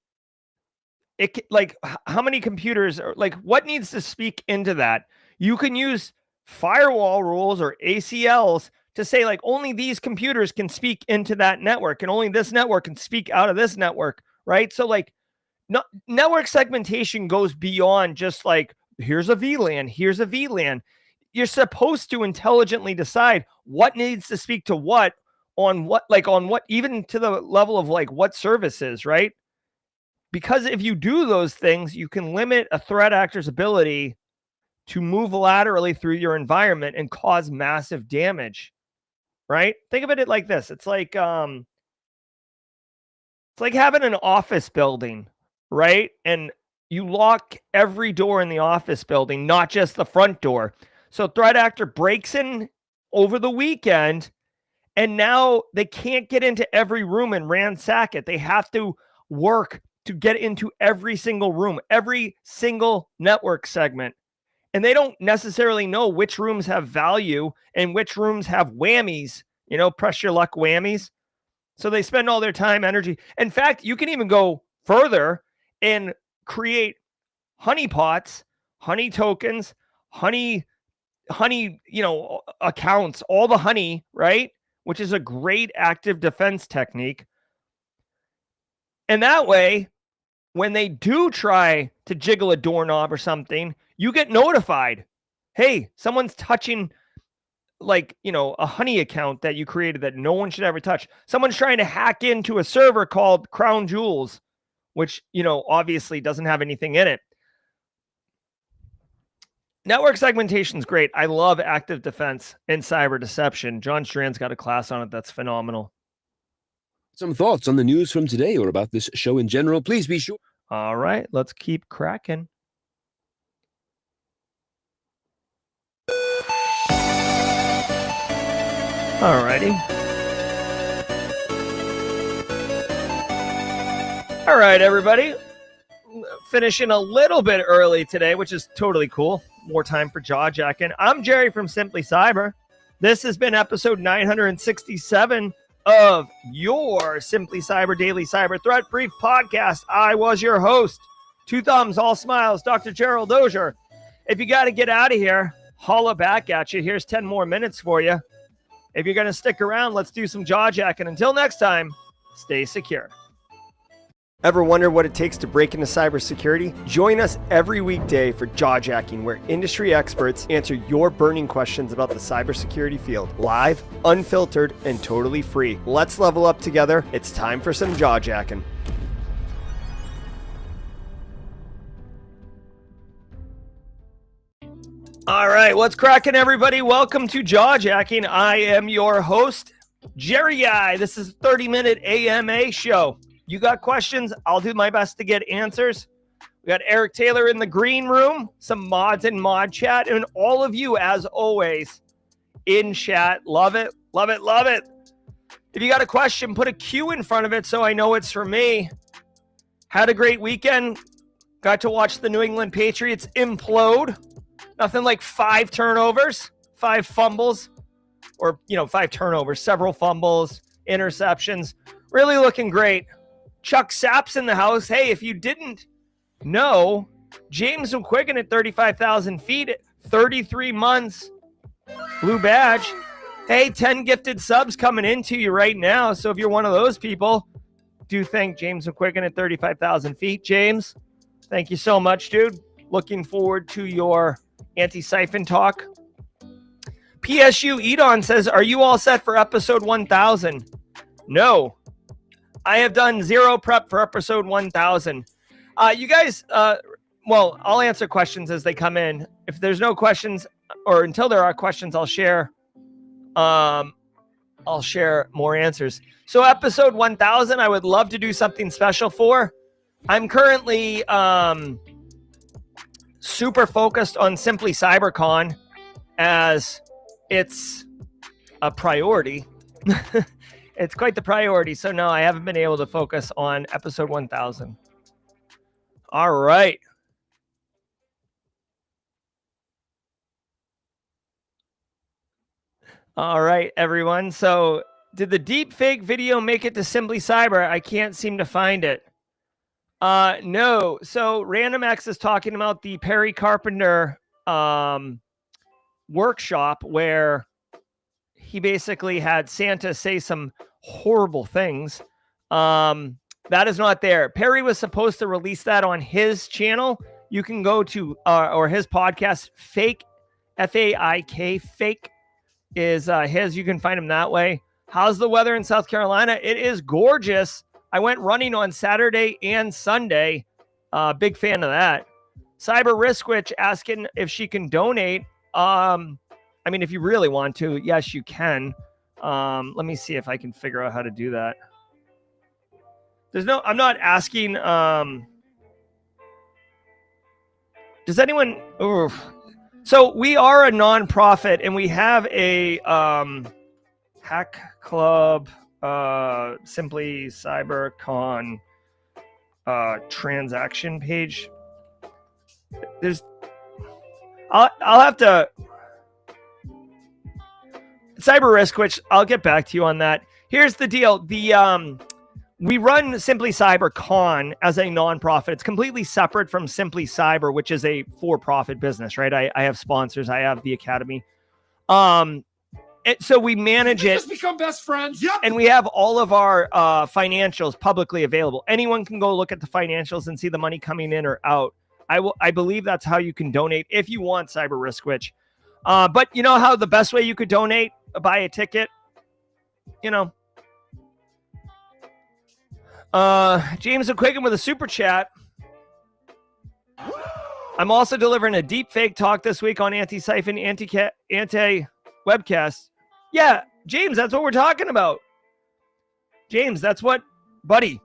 like how many computers are like what needs to speak into that? You can use firewall rules or ACLs to say like only these computers can speak into that network and only this network can speak out of this network, right? So like network segmentation goes beyond just like here's a VLAN, here's a VLAN. You're supposed to intelligently decide what needs to speak to what on what, even to the level of like what services, right? Because if you do those things, you can limit a threat actor's ability to move laterally through your environment and cause massive damage, right? Think of it like this. It's like having an office building, right? And you lock every door in the office building, not just the front door. So threat actor breaks in over the weekend and now they can't get into every room and ransack it. They have to work to get into every single room, every single network segment. And they don't necessarily know which rooms have value and which rooms have whammies, press your luck whammies. So they spend all their time, energy. In fact, you can even go further and create honeypots, honey tokens, honey, accounts, all the honey, right? Which is a great active defense technique. And that way, when they do try to jiggle a doorknob or something, you get notified. Hey, someone's touching a honey account that you created that no one should ever touch. Someone's trying to hack into a server called Crown Jewels, which, obviously doesn't have anything in it. Network segmentation is great. I love active defense and cyber deception. John Strand's got a class on it that's phenomenal. Some thoughts on the news from today or about this show in general, please be sure. All right, let's keep cracking. All righty. All right, everybody. Finishing a little bit early today, which is totally cool. More time for Jawjacking. I'm Jerry from Simply Cyber. This has been episode 967 of your Simply Cyber Daily Cyber Threat Brief podcast. I was your host, two thumbs, all smiles, Dr. Gerald Auger. If you got to get out of here, holla back at you. Here's 10 more minutes for you. If you're going to stick around, let's do some Jawjacking. Until next time, stay secure. Ever wonder what it takes to break into cybersecurity? Join us every weekday for Jawjacking, where industry experts answer your burning questions about the cybersecurity field. Live, unfiltered, and totally free. Let's level up together. It's time for some Jawjacking. All right, what's cracking, everybody? Welcome to Jawjacking. I am your host, Jerry Guy. This is a 30-minute AMA show. You got questions? I'll do my best to get answers. We got Eric Taylor in the green room, some mods in mod chat, and all of you, as always, in chat. Love it, love it, love it. If you got a question, put a Q in front of it so I know it's for me. Had a great weekend. Got to watch the New England Patriots implode. Nothing like 5 turnovers, 5 fumbles, or, 5 turnovers, several fumbles, interceptions. Really looking great. Chuck Sapp's in the house. Hey, if you didn't know, James McQuiggan at 35,000 feet, 33 months, blue badge. Hey, 10 gifted subs coming into you right now. So if you're one of those people, do thank James McQuiggan at 35,000 feet. James, thank you so much, dude. Looking forward to your anti-siphon talk. PSU Edon says, are you all set for episode 1000? No. I have done 0 prep for episode 1000. You guys, well, I'll answer questions as they come in. If there's no questions, or until there are questions, I'll share more answers. So episode 1000, I would love to do something special for. I'm currently super focused on Simply Cybercon as it's a priority. It's quite the priority. So no, I haven't been able to focus on episode 1000. All right. All right, everyone. So did the deep fake video make it to Simply Cyber? I can't seem to find it. No. So RandomX is talking about the Perry Carpenter workshop where he basically had Santa say some horrible things. That is not there. Perry was supposed to release that on his channel. You can go to, or his podcast, Fake, F-A-I-K, Fake is his. You can find him that way. How's the weather in South Carolina? It is gorgeous. I went running on Saturday and Sunday. Big fan of that. Cyber Risk Witch asking if she can donate. I mean, if you really want to, yes, you can. Let me see if I can figure out how to do that. I'm not asking. Does anyone? Oof. So we are a nonprofit and we have a hack club, Simply Cybercon transaction page. I'll have to. Cyber Risk, which I'll get back to you on that. Here's the deal. We run Simply Cybercon as a nonprofit. It's completely separate from Simply Cyber, which is a for-profit business, right? I have sponsors. I have the academy. So we manage it. Just become best friends. Yep. And we have all of our financials publicly available. Anyone can go look at the financials and see the money coming in or out. I believe that's how you can donate if you want Cyber Risk Witch. But you know how the best way you could donate? Buy a ticket. James McQuiggan with a super chat. I'm also delivering a deep fake talk this week on anti-siphon, anti-webcast. Yeah, James, that's what we're talking about. James, that's what, buddy,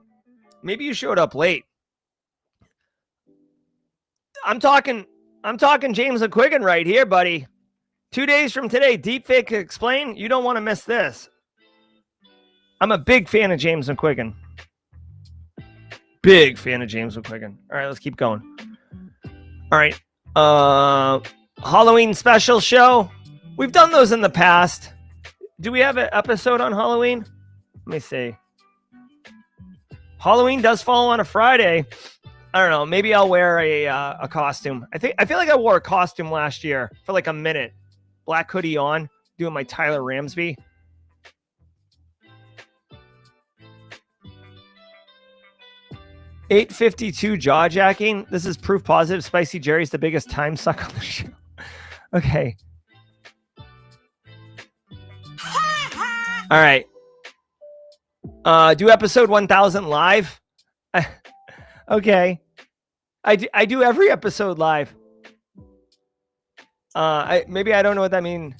maybe you showed up late. I'm talking James McQuiggan right here, buddy. 2 days from today, Deepfake Explain. You don't want to miss this. I'm a big fan of James McQuiggan. Big fan of James McQuiggan. All right, let's keep going. All right. Halloween special show. We've done those in the past. Do we have an episode on Halloween? Let me see. Halloween does fall on a Friday. I don't know. Maybe I'll wear a costume. I feel like I wore a costume last year for like a minute. Black hoodie on, doing my Tyler Ramsby. $8.52 Jawjacking. This is proof positive. Spicy Jerry's the biggest time suck on the show. Okay. All right. Do episode 1000 live. Okay. I do every episode live. Maybe I don't know what that means.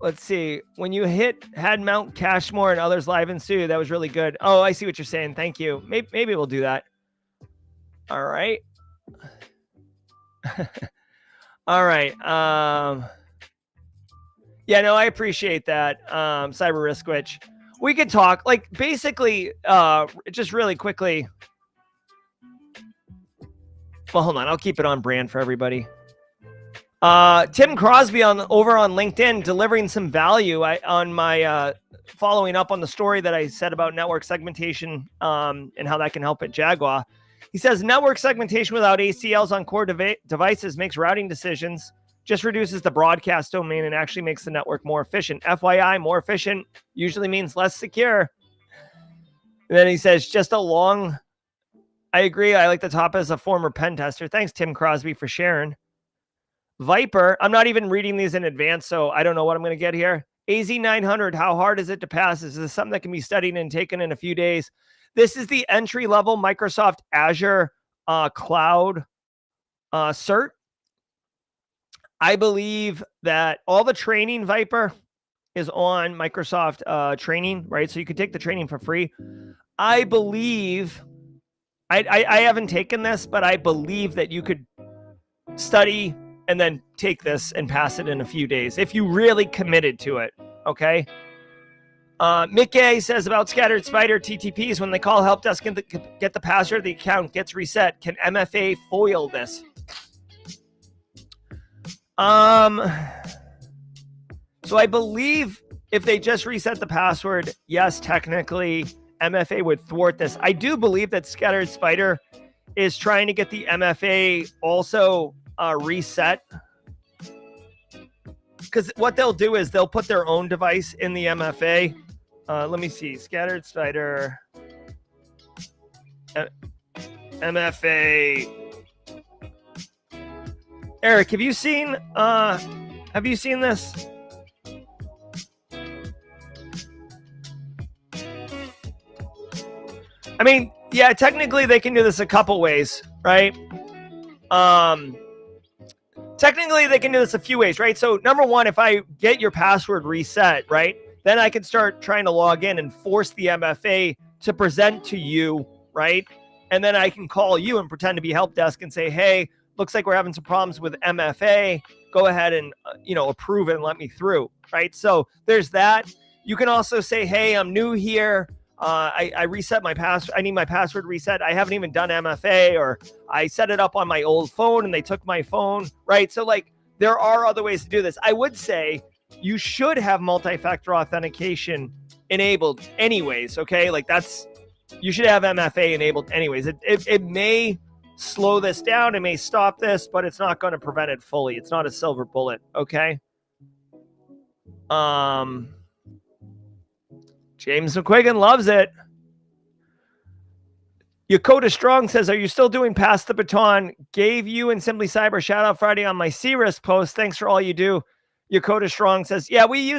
Let's see. When you had Mount Cashmore and others live in studio, that was really good. Oh, I see what you're saying. Thank you. Maybe we'll do that. All right. All right. Yeah, no, I appreciate that. Cyber Risk Witch. We could talk like basically just really quickly. Well, hold on. I'll keep it on brand for everybody. Tim Crosby over on LinkedIn delivering some value on my following up on the story that I said about network segmentation and how that can help at Jaguar. He says network segmentation without ACLs on core devices makes routing decisions, just reduces the broadcast domain and actually makes the network more efficient. FYI, more efficient usually means less secure. And then he says I agree. I like the top as a former pen tester. Thanks, Tim Crosby, for sharing. Viper, I'm not even reading these in advance, so I don't know what I'm going to get here. AZ900, how hard is it to pass? Is this something that can be studied and taken in a few days? This is the entry-level Microsoft Azure Cloud cert. I believe that all the training, Viper, is on Microsoft training, right? So you can take the training for free. I believe, I haven't taken this, but I believe that you could study and then take this and pass it in a few days if you really committed to it. Okay. Mickey says about scattered spider TTPs, when they call help desk and get the password, the account gets reset. Can MFA foil this? So I believe if they just reset the password, yes, technically MFA would thwart this. I do believe that scattered spider is trying to get the MFA also reset, because what they'll do is they'll put their own device in the MFA. Let me see. Scattered spider MFA. Eric, have you seen this? I mean, yeah, technically they can do this a couple ways, right? Technically they can do this a few ways, right? So number one, if I get your password reset, right, then I can start trying to log in and force the MFA to present to you, right? And then I can call you and pretend to be help desk and say, hey, looks like we're having some problems with MFA. Go ahead and, approve it and let me through, right? So there's that. You can also say, hey, I'm new here. I reset my password. I need my password reset. I haven't even done MFA, or I set it up on my old phone and they took my phone, right? So like there are other ways to do this. I would say you should have multi-factor authentication enabled anyways, okay? Like you should have MFA enabled anyways. It may slow this down. It may stop this, but it's not going to prevent it fully. It's not a silver bullet, okay? James McQuiggan loves it. Yokota Strong says, are you still doing Pass the Baton? Gave you and Simply Cyber shout out Friday on my C-Risk post. Thanks for all you do. Yokota Strong says, yeah, we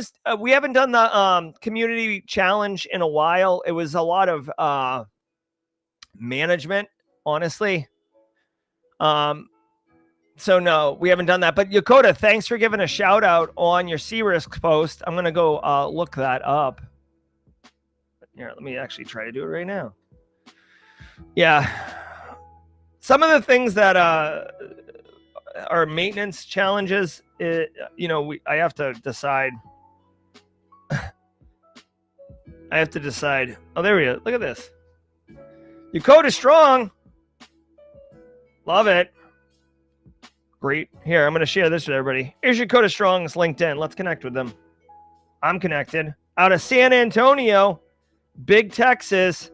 haven't done the community challenge in a while. It was a lot of management, honestly. So no, we haven't done that. But Yokota, thanks for giving a shout out on your C-Risk post. I'm going to go look that up. Here, let me actually try to do it right now. Yeah. Some of the things that are maintenance challenges, I have to decide. I have to decide. Oh, there we go. Look at this. Your code is strong. Love it. Great. Here, I'm going to share this with everybody. Here's your code is strong's LinkedIn. Let's connect with them. I'm connected. Out of San Antonio, Big Texas.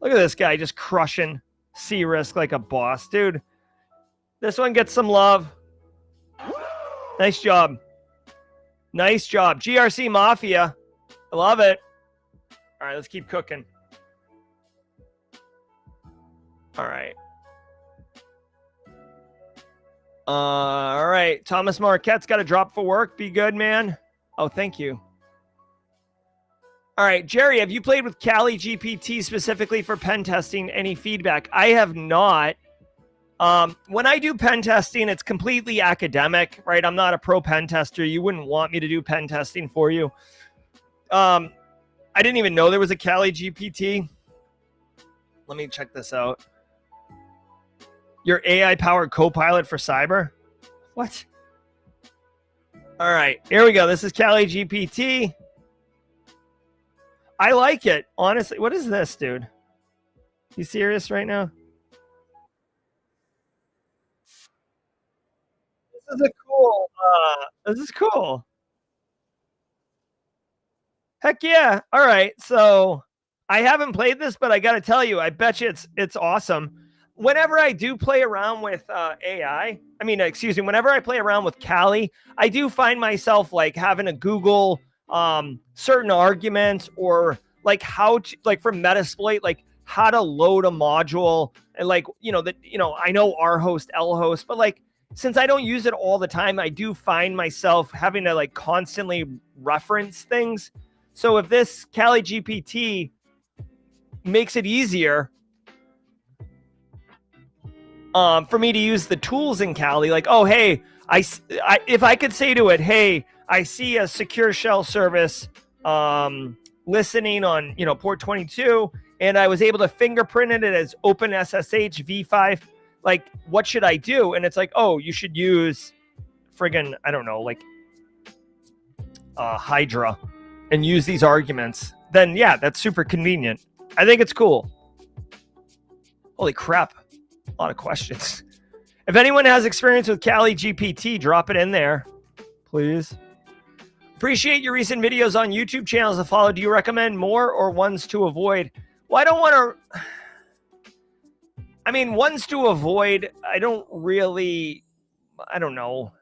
Look at this guy just crushing C-Risk like a boss. Dude, this one gets some love. Nice job. Nice job. GRC Mafia. I love it. All right, let's keep cooking. All right. All right. Thomas Marquette's got to drop for work. Be good, man. Oh, thank you. All right, Jerry, have you played with Kali GPT specifically for pen testing? Any feedback? I have not. When I do pen testing, it's completely academic, right? I'm not a pro pen tester. You wouldn't want me to do pen testing for you. I didn't even know there was a Kali GPT. Let me check this out. Your AI-powered co-pilot for cyber? What? All right, here we go. This is Kali GPT. I like it, honestly. What is this, dude? You serious right now? This is a cool. This is cool. Heck yeah! All right, so I haven't played this, but I got to tell you, I bet you it's awesome. Whenever I do play around with whenever I play around with Kali, I do find myself like having to Google certain arguments or like how to, like for Metasploit, like how to load a module and like, I know R host, L host, but like, since I don't use it all the time, I do find myself having to like constantly reference things. So if this Kali GPT makes it easier for me to use the tools in Kali, like, oh, hey, if I could say to it, hey, I see a secure shell service listening on, port 22, and I was able to fingerprint it as OpenSSH v5. Like, what should I do? And it's like, oh, you should use friggin', I don't know, like Hydra and use these arguments. Then, yeah, that's super convenient. I think it's cool. Holy crap. A lot of questions. If anyone has experience with Kali GPT, drop it in there, please. Appreciate your recent videos on YouTube channels to follow. Do you recommend more or ones to avoid? Well, I don't want to... ones to avoid, I don't know.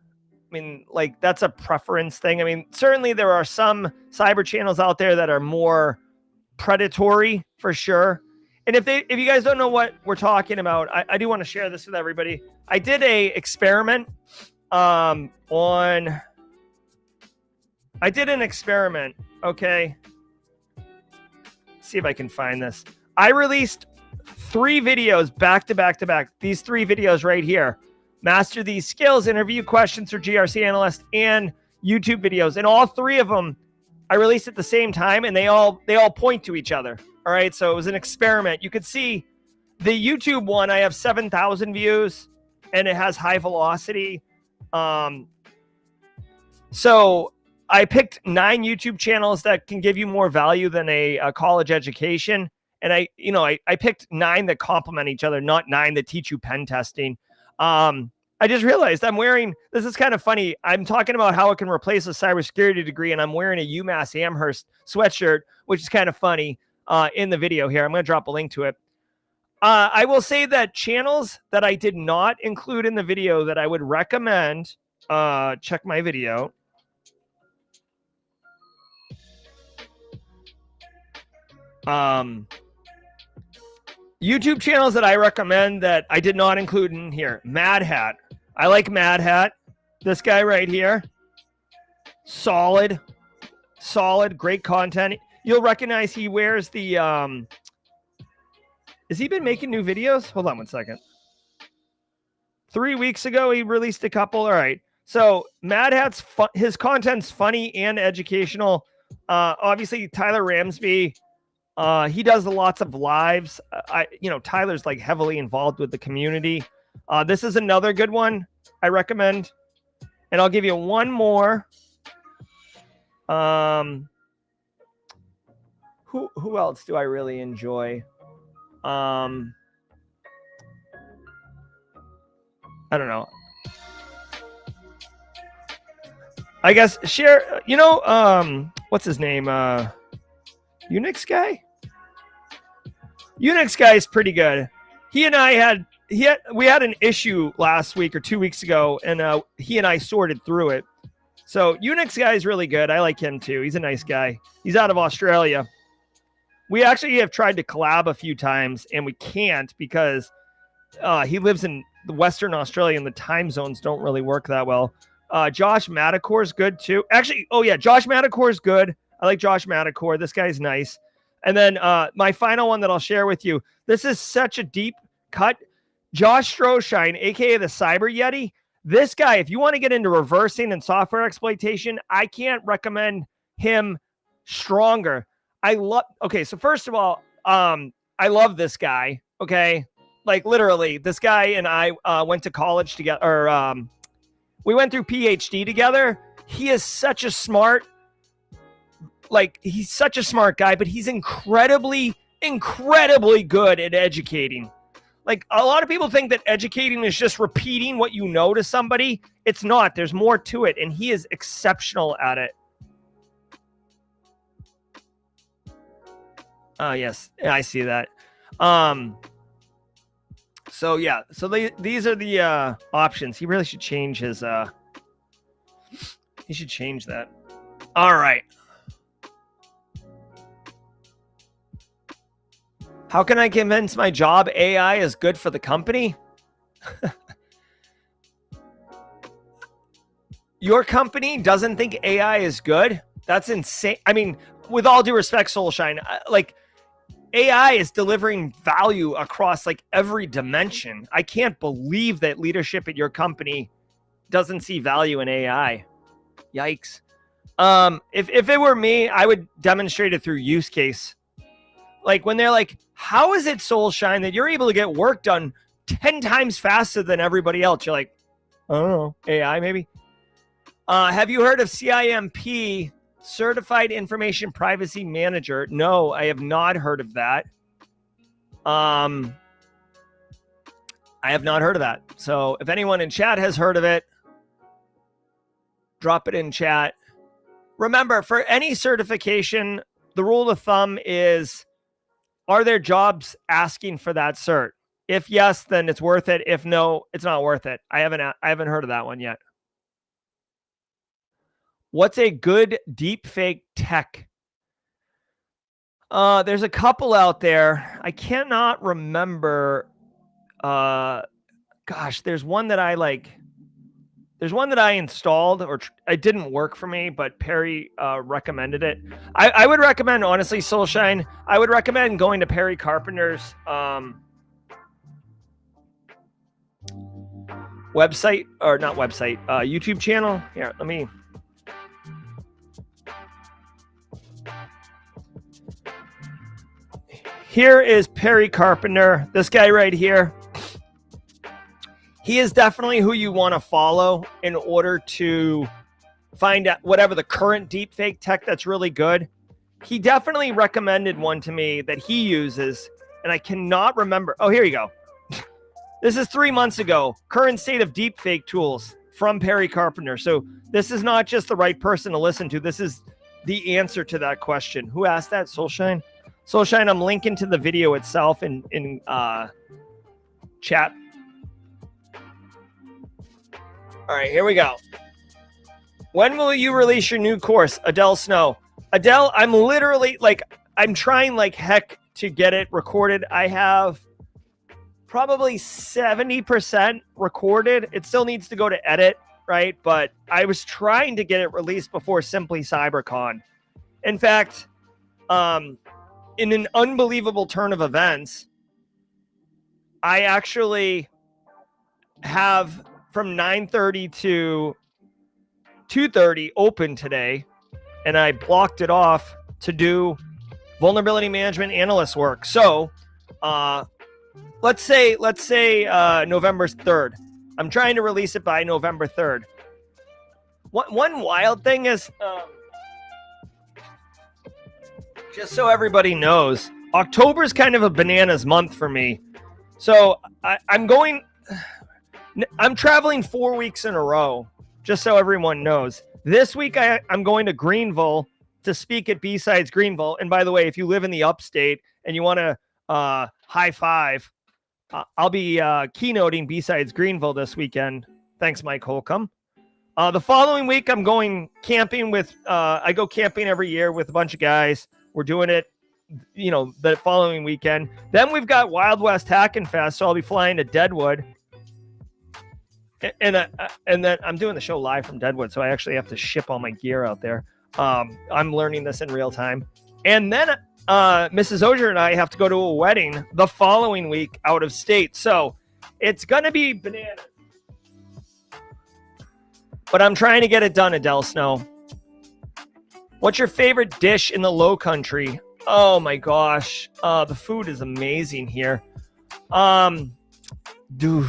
Like, that's a preference thing. Certainly there are some cyber channels out there that are more predatory, for sure. And if you guys don't know what we're talking about, I do want to share this with everybody. I did a experiment okay? See if I can find this. I released 3 videos back to back to back. These 3 videos right here. Master these skills, interview questions for GRC analysts, and YouTube videos. And all 3 of them I released at the same time, and they all point to each other. All right, so it was an experiment. You could see the YouTube one, I have 7,000 views, and it has high velocity. So I picked 9 YouTube channels that can give you more value than a college education. And I picked 9 that complement each other, not 9 that teach you pen testing. I just realized this is kind of funny. I'm talking about how it can replace a cybersecurity degree, and I'm wearing a UMass Amherst sweatshirt, which is kind of funny in the video here. I'm going to drop a link to it. I will say that channels that I did not include in the video that I would recommend, check my video. YouTube channels that I recommend that I did not include in here. Mad Hat. I like Mad Hat. This guy right here. Solid, great content. You'll recognize he wears the, has he been making new videos? Hold on one second. 3 weeks ago, he released a couple. All right. So Mad Hat's his content's funny and educational. Obviously, Tyler Ramsby, he does lots of lives. Tyler's like heavily involved with the community. This is another good one I recommend. And I'll give you one more. Who else do I really enjoy? I don't know. I guess share, what's his name? Unix guy? Unix guy is pretty good. We had an issue last week or 2 weeks ago, and he and I sorted through it. So Unix guy is really good. I like him too. He's a nice guy. He's out of Australia. We actually have tried to collab a few times, and we can't because he lives in the Western Australia, and the time zones don't really work that well. Josh Matacore is good too. Actually, Josh Matacore is good. I like Josh Matacore. This guy's nice. And then my final one that I'll share with you. This is such a deep cut. Josh Stroshine, aka the Cyber Yeti. This guy, if you want to get into reversing and software exploitation, I can't recommend him stronger. So first of all, I love this guy. Okay. Like literally, this guy and I went to college together, we went through PhD together. He is such a smart, he's such a smart guy, but he's incredibly, incredibly good at educating. Like a lot of people think that educating is just repeating what you know to somebody. It's not. There's more to it, and he is exceptional at it. Oh, yes. Yeah, I see that. So these are the options. He really should change his he should change that. All right. How can I convince my job AI is good for the company? Your company doesn't think AI is good? That's insane. I mean, with all due respect, Soulshine, AI is delivering value across every dimension. I can't believe that leadership at your company doesn't see value in AI. Yikes. If it were me, I would demonstrate it through use case. Like when they're like, how is it, Soulshine, that you're able to get work done 10 times faster than everybody else? You're like, I don't know, AI maybe. Have you heard of CIMP, Certified Information Privacy Manager? No, I have not heard of that. I have not heard of that. So if anyone in chat has heard of it, drop it in chat. Remember, for any certification, the rule of thumb is, are there jobs asking for that cert? If yes, then it's worth it. If no, it's not worth it. I haven't heard of that one yet. What's a good deepfake tech? There's a couple out there. I cannot remember. There's one that I like. There's one that I installed, or it didn't work for me, but Perry recommended it. I would recommend, honestly, Soulshine, I would recommend going to Perry Carpenter's website, or not website, YouTube channel. Here, let me. Here is Perry Carpenter, this guy right here. He is definitely who you want to follow in order to find out whatever the current deepfake tech that's really good. He definitely recommended one to me that he uses, and I cannot remember. Oh, here you go. This is 3 months ago. Current state of deepfake tools from Perry Carpenter. So this is not just the right person to listen to. This is the answer to that question. Who asked that? Soulshine? Soulshine, I'm linking to the video itself in chat. All right, here we go. When will you release your new course, Adele Snow? Adele, I'm literally I'm trying like heck to get it recorded. I have probably 70% recorded. It still needs to go to edit, right? But I was trying to get it released before Simply Cybercon. In fact, in an unbelievable turn of events, I actually have from 9:30 to 2:30 open today, and I blocked it off to do vulnerability management analyst work. So let's say November 3rd. I'm trying to release it by November 3rd. One wild thing is, just so everybody knows, October is kind of a bananas month for me. So I'm traveling 4 weeks in a row, just so everyone knows. This week I'm going to Greenville to speak at B-Sides Greenville. And by the way, if you live in the upstate and you want to high five, I'll be keynoting B-Sides Greenville this weekend. Thanks, Mike Holcomb. The following week, I'm going camping with, I go camping every year with a bunch of guys. We're doing it, the following weekend. Then we've got Wild West Hackin' Fest, so I'll be flying to Deadwood. And then I'm doing the show live from Deadwood, so I actually have to ship all my gear out there. I'm learning this in real time. And then Mrs. Auger and I have to go to a wedding the following week out of state. So it's going to be bananas. But I'm trying to get it done, Adele Snow. What's your favorite dish in the Low Country? Oh my gosh. The food is amazing here. Dude.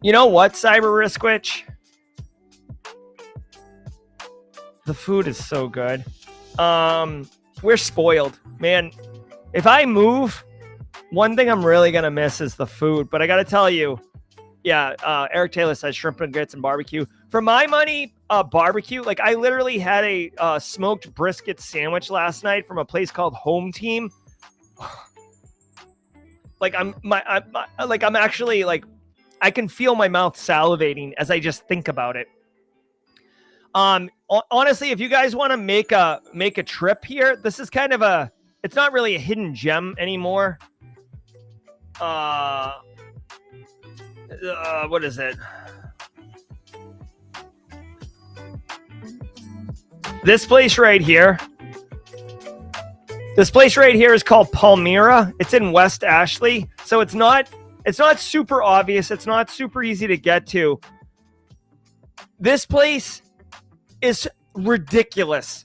You know what, Cyber Riskwitch? The food is so good. We're spoiled, man. If I move, one thing I'm really gonna miss is the food. But I gotta tell you, yeah. Eric Taylor says shrimp and grits and barbecue. For my money, barbecue. Like I literally had a smoked brisket sandwich last night from a place called Home Team. Like I'm actually like. I can feel my mouth salivating as I just think about it. Honestly, if you guys want to make a trip here, this is kind of it's not really a hidden gem anymore. What is it? This place right here. This place right here is called Palmyra. It's in West Ashley. So it's not super obvious. It's not super easy to get to. This place is ridiculous.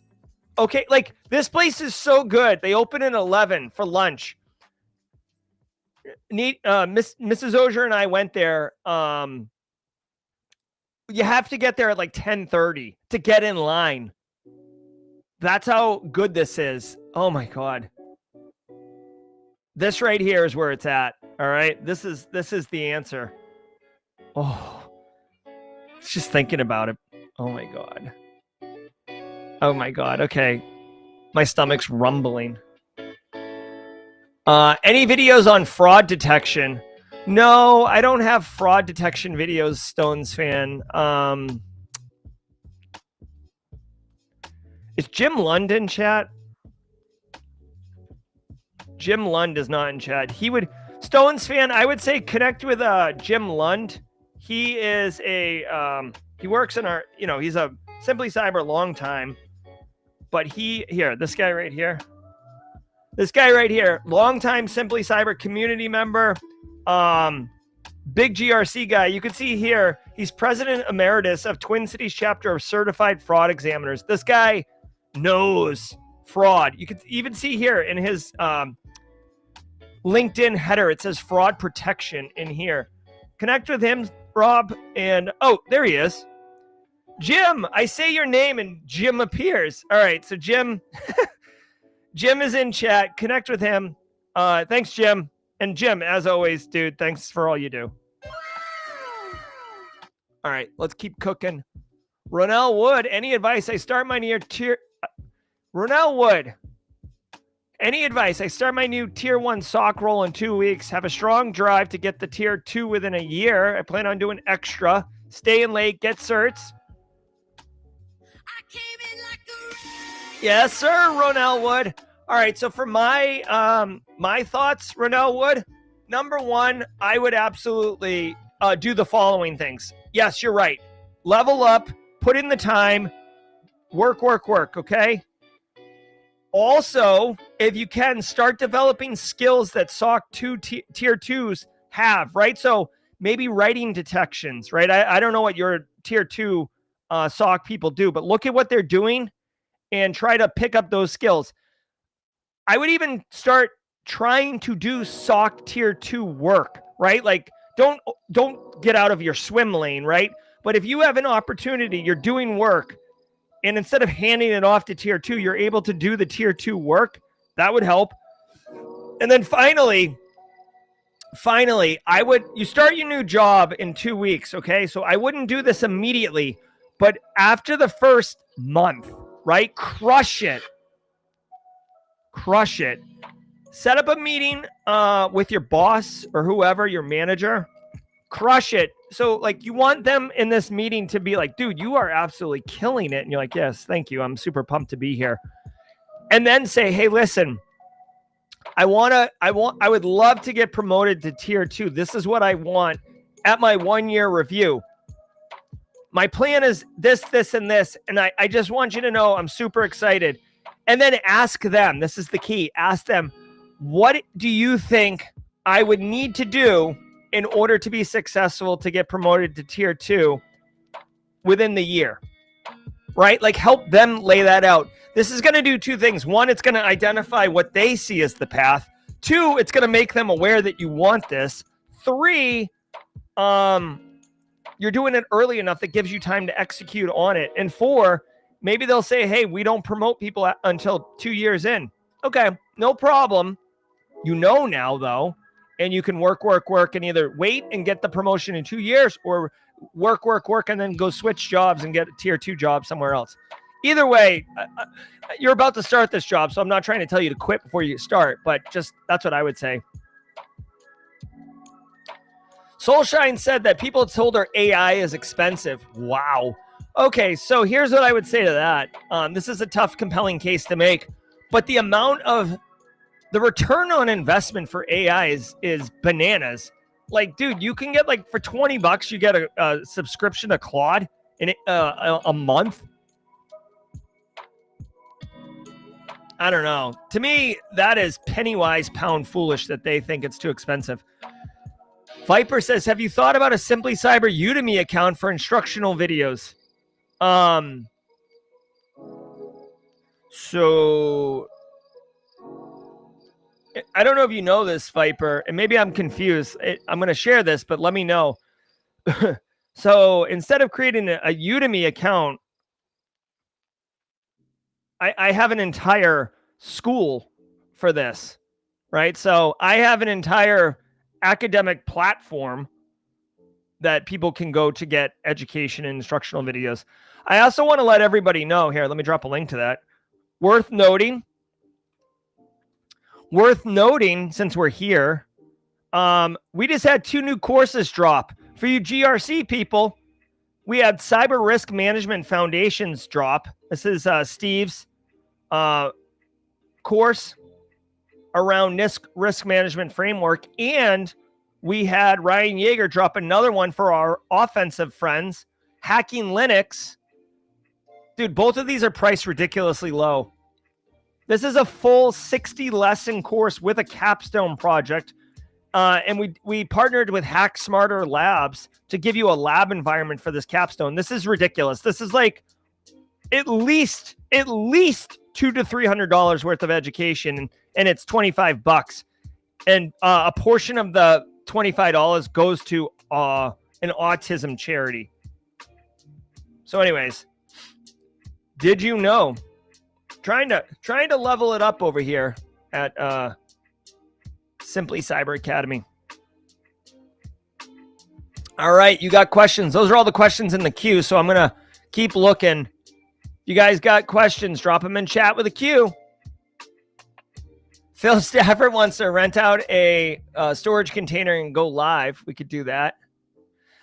Okay, like this place is so good. They open at 11 for lunch. Mrs. Auger and I went there. You have to get there at like 10:30 to get in line. That's how good this is. Oh my God. This right here is where it's at. All right. This is the answer. Oh, just thinking about it. Oh my God. Oh my God. Okay. My stomach's rumbling. Any videos on fraud detection? No, I don't have fraud detection videos, Stones fan. Is Jim Lund in chat? Jim Lund is not in chat. Stones fan, I would say connect with Jim Lund. He is he works in our, he's a Simply Cyber long time. But this guy right here. This guy right here, longtime Simply Cyber community member, big GRC guy. You can see here, he's president emeritus of Twin Cities chapter of Certified Fraud Examiners. This guy knows fraud. You can even see here in his LinkedIn header, it says fraud protection in here. Connect with him, Rob, and there he is. Jim, I say your name and Jim appears. All right, so Jim, Jim is in chat. Connect with him. Thanks, Jim. And Jim, as always, dude, thanks for all you do. All right, let's keep cooking. Ronell Wood, any advice? I start my new tier. Ronell Wood, any advice? I start my new tier 1 SOC role in 2 weeks. Have a strong drive to get the tier 2 within a year. I plan on doing extra. Staying late, get certs. Yes, sir, Ronell Wood. All right, so for my thoughts, Ronell Wood, number 1, I would absolutely do the following things. Yes, you're right. Level up, put in the time, work, okay? Also, if you can, start developing skills that SOC 2 tier 2s have, right? So maybe writing detections, right? I don't know what your tier 2 SOC people do, but look at what they're doing and try to pick up those skills. I would even start trying to do SOC tier 2 work, right? Like don't get out of your swim lane, right? But if you have an opportunity, you're doing work, and instead of handing it off to tier 2, you're able to do the tier 2 work, that would help. And then finally, you start your new job in 2 weeks, okay? So I wouldn't do this immediately, but after the first month, right? Crush it. Set up a meeting with your boss or whoever, your manager. Crush it. So like you want them in this meeting to be like, dude, you are absolutely killing it. And you're like, yes, thank you. I'm super pumped to be here. And then say, hey, listen, I would love to get promoted to tier 2. This is what I want at my 1-year review. My plan is this, and this. And I just want you to know I'm super excited. And then ask them, this is the key, ask them, what do you think I would need to do in order to be successful to get promoted to tier 2 within the year, right? Like help them lay that out. This is going to do 2 things. 1, it's going to identify what they see as the path. 2, it's going to make them aware that you want this. 3, you're doing it early enough that gives you time to execute on it. And 4, maybe they'll say, hey, we don't promote people until 2 years in. Okay, no problem. You know now, though, and you can work, and either wait and get the promotion in 2 years or work, and then go switch jobs and get a tier 2 job somewhere else. Either way, you're about to start this job, so I'm not trying to tell you to quit before you start, but just that's what I would say. Soulshine said that people told her AI is expensive. Wow. Okay, so here's what I would say to that. This is a tough, compelling case to make, but the amount of the return on investment for AI is bananas. Like, dude, you can get like for $20, you get a subscription to Claude in a month. I don't know. To me, that is penny wise, pound foolish that they think it's too expensive. Viper says, have you thought about a Simply Cyber Udemy account for instructional videos? So I don't know if you know this, Viper, and maybe I'm confused. I'm going to share this, but let me know. So instead of creating a Udemy account, I have an entire school for this, right? So I have an entire academic platform that people can go to get education and instructional videos. I also want to let everybody know here. Let me drop a link to that. Worth noting, since we're here, we just had 2 new courses drop. For you GRC people, we had Cyber Risk Management Foundations drop. This is Steve's course around risk management framework. And we had Ryan Yeager drop another one for our offensive friends, Hacking Linux. Dude, both of these are priced ridiculously low. This is a full 60 lesson course with a capstone project. And we partnered with Hack Smarter Labs to give you a lab environment for this capstone. This is ridiculous. This is like at least $200 to $300 worth of education, and it's $25. And a portion of the $25 goes to an autism charity. So anyways, did you know? Trying to level it up over here at Simply Cyber Academy. All right, you got questions. Those are all the questions in the queue, so I'm going to keep looking. You guys got questions, drop them in chat with a Q. Phil Stafford wants to rent out a storage container and go live. We could do that.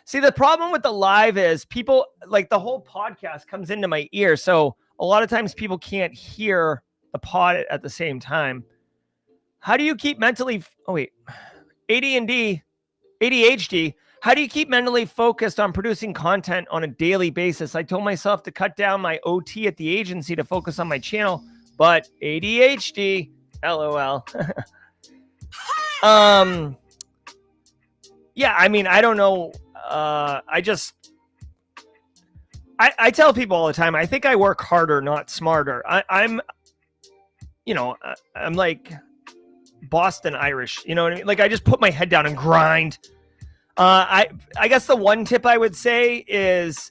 See, the problem with the live is people, like the whole podcast comes into my ear, so a lot of times people can't hear the pod at the same time. How do you keep mentally... Oh, wait. ADHD. How do you keep mentally focused on producing content on a daily basis? I told myself to cut down my OT at the agency to focus on my channel, but ADHD, LOL. yeah, I mean, I don't know. I tell people all the time, I think I work harder, not smarter. I'm like Boston Irish, you know what I mean? Like, I just put my head down and grind. I guess the one tip I would say is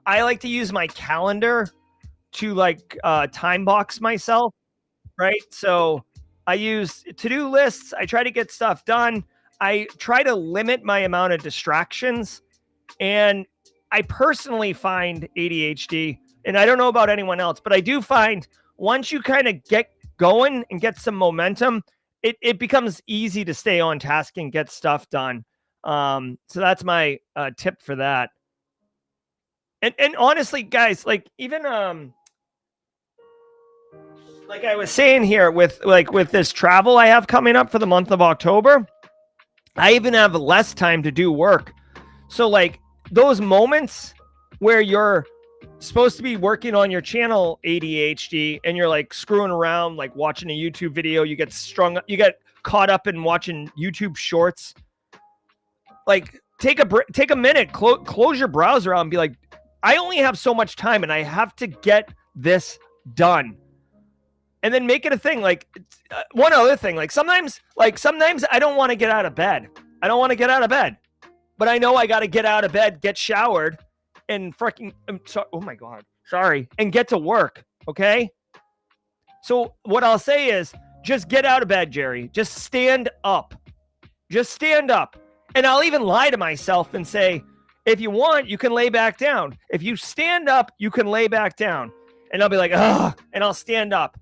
I like to use my calendar to like time box myself, right? So I use to-do lists. I try to get stuff done. I try to limit my amount of distractions. And I personally find ADHD, and I don't know about anyone else, but I do find once you kind of get going and get some momentum, it becomes easy to stay on task and get stuff done. So that's my tip for that. And honestly, guys, like even like I was saying here with this travel I have coming up for the month of October, I even have less time to do work. So like those moments where you're supposed to be working on your channel ADHD and you're like screwing around, like watching a YouTube video, you get caught up in watching YouTube shorts. Like take a minute, close your browser out and be like, I only have so much time and I have to get this done. And then make it a thing. Like one other thing, like sometimes I don't want to get out of bed. But I know I got to get out of bed, get showered, and oh my God, sorry, and get to work, okay? So what I'll say is just get out of bed, Jerry. Just stand up. And I'll even lie to myself and say, if you want, you can lay back down. If you stand up, you can lay back down. And I'll be like, ugh, and I'll stand up.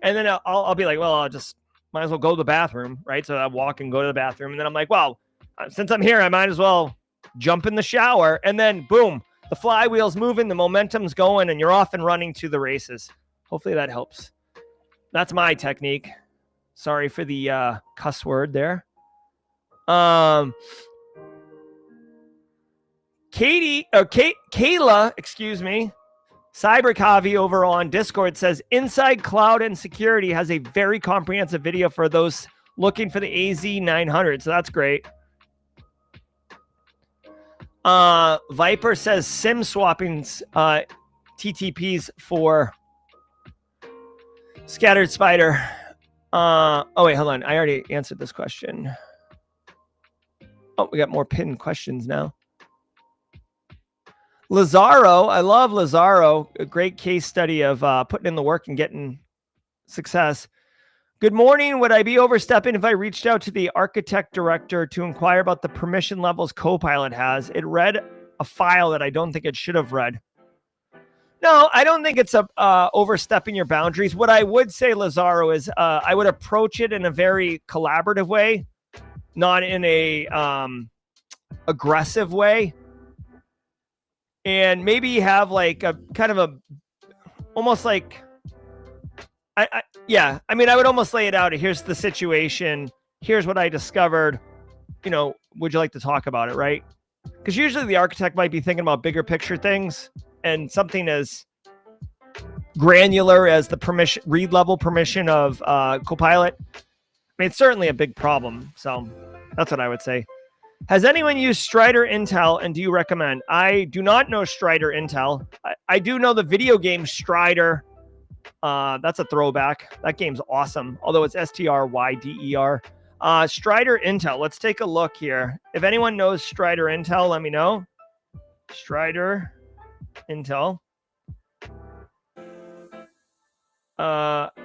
And then I'll be like, well, I'll just might as well go to the bathroom, right? So I walk and go to the bathroom. And then I'm like, well, since I'm here, I might as well jump in the shower. And then boom, the flywheel's moving, the momentum's going, and you're off and running to the races. Hopefully that helps. That's my technique. Sorry for the cuss word there. Kayla, excuse me. Cybercavi over on Discord says Inside Cloud and Security has a very comprehensive video for those looking for the AZ900. So that's great. Viper says SIM swapping TTPs for Scattered Spider. Oh wait, hold on. I already answered this question. Oh, we got more pinned questions now. Lazaro, I love Lazaro. A great case study of putting in the work and getting success. Good morning. Would I be overstepping if I reached out to the architect director to inquire about the permission levels Copilot has? It read a file that I don't think it should have read. No, I don't think it's overstepping your boundaries. What I would say, Lazaro, is I would approach it in a very collaborative way, not in a aggressive way. And maybe have like a kind of a, almost like, I mean, I would almost lay it out. Here's the situation. Here's what I discovered. You know, would you like to talk about it, right? Because usually the architect might be thinking about bigger picture things, and something as granular as the permission, read level permission of Copilot. I mean, it's certainly a big problem. So that's what I would say. Has anyone used Strider Intel, and do you recommend? I do not know Strider Intel. I do know the video game Strider. That's a throwback. That game's awesome, although it's Stryder. Strider Intel. Let's take a look here. If anyone knows Strider Intel, let me know. Strider Intel.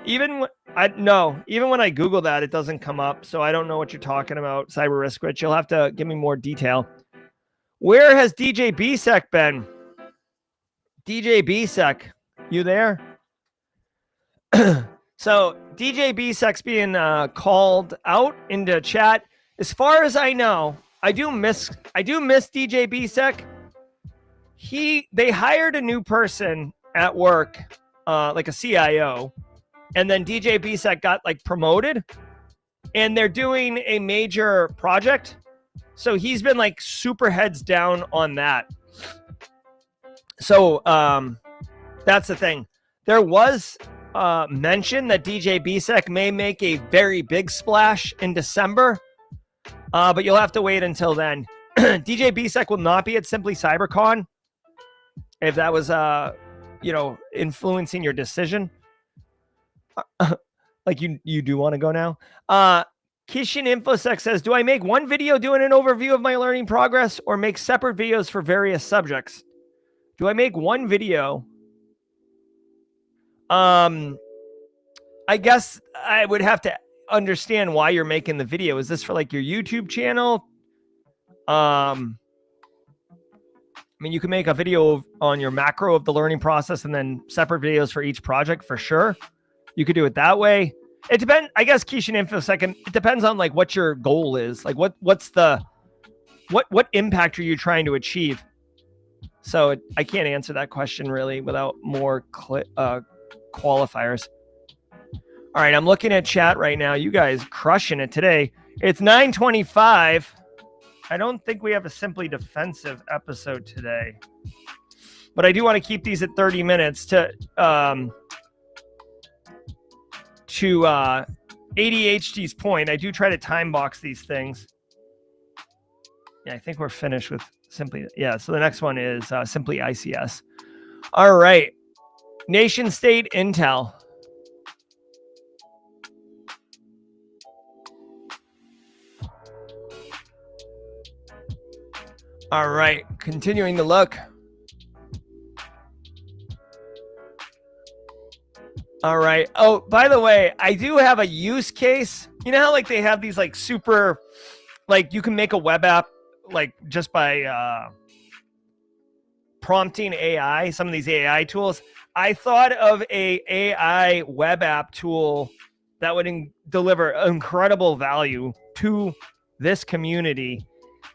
Even when I Google that, it doesn't come up. So I don't know what you're talking about, Cyber Risk Rich. You'll have to give me more detail. Where has DJ BSEC been? DJ BSEC, you there? So DJ BSEC's being called out into chat. As far as I know, I do miss DJ BSEC. They hired a new person at work, like a CIO, and then DJ BSEC got like promoted, and they're doing a major project. So he's been like super heads down on that. So that's the thing. There was mention that DJ BSEC may make a very big splash in December. But you'll have to wait until then. DJ BSEC will not be at Simply Cybercon. If that was, influencing your decision. Like you do want to go now. Kishin Infosec says, do I make one video doing an overview of my learning progress or make separate videos for various subjects? Do I make one video? I guess I would have to understand why you're making the video. Is this for like your YouTube channel? You can make a video on your macro of the learning process and then separate videos for each project for sure. You could do it that way. It depends. I guess Keishan Infosec, it depends on like what your goal is. Like what impact are you trying to achieve? So I can't answer that question really without more qualifiers. All right, I'm looking at chat right now. You guys crushing it today. It's 9:25. I don't think we have a Simply Defensive episode today, but I do want to keep these at 30 minutes to ADHD's point. I do try to time box these things. Yeah, I think we're finished with Simply. Yeah, so the next one is Simply ICS. All right, nation state intel. All right, continuing to look. All right. Oh, by the way, I do have a use case. You know how like they have these like super, like you can make a web app like just by prompting AI, some of these AI tools. I thought of a AI web app tool that would deliver incredible value to this community.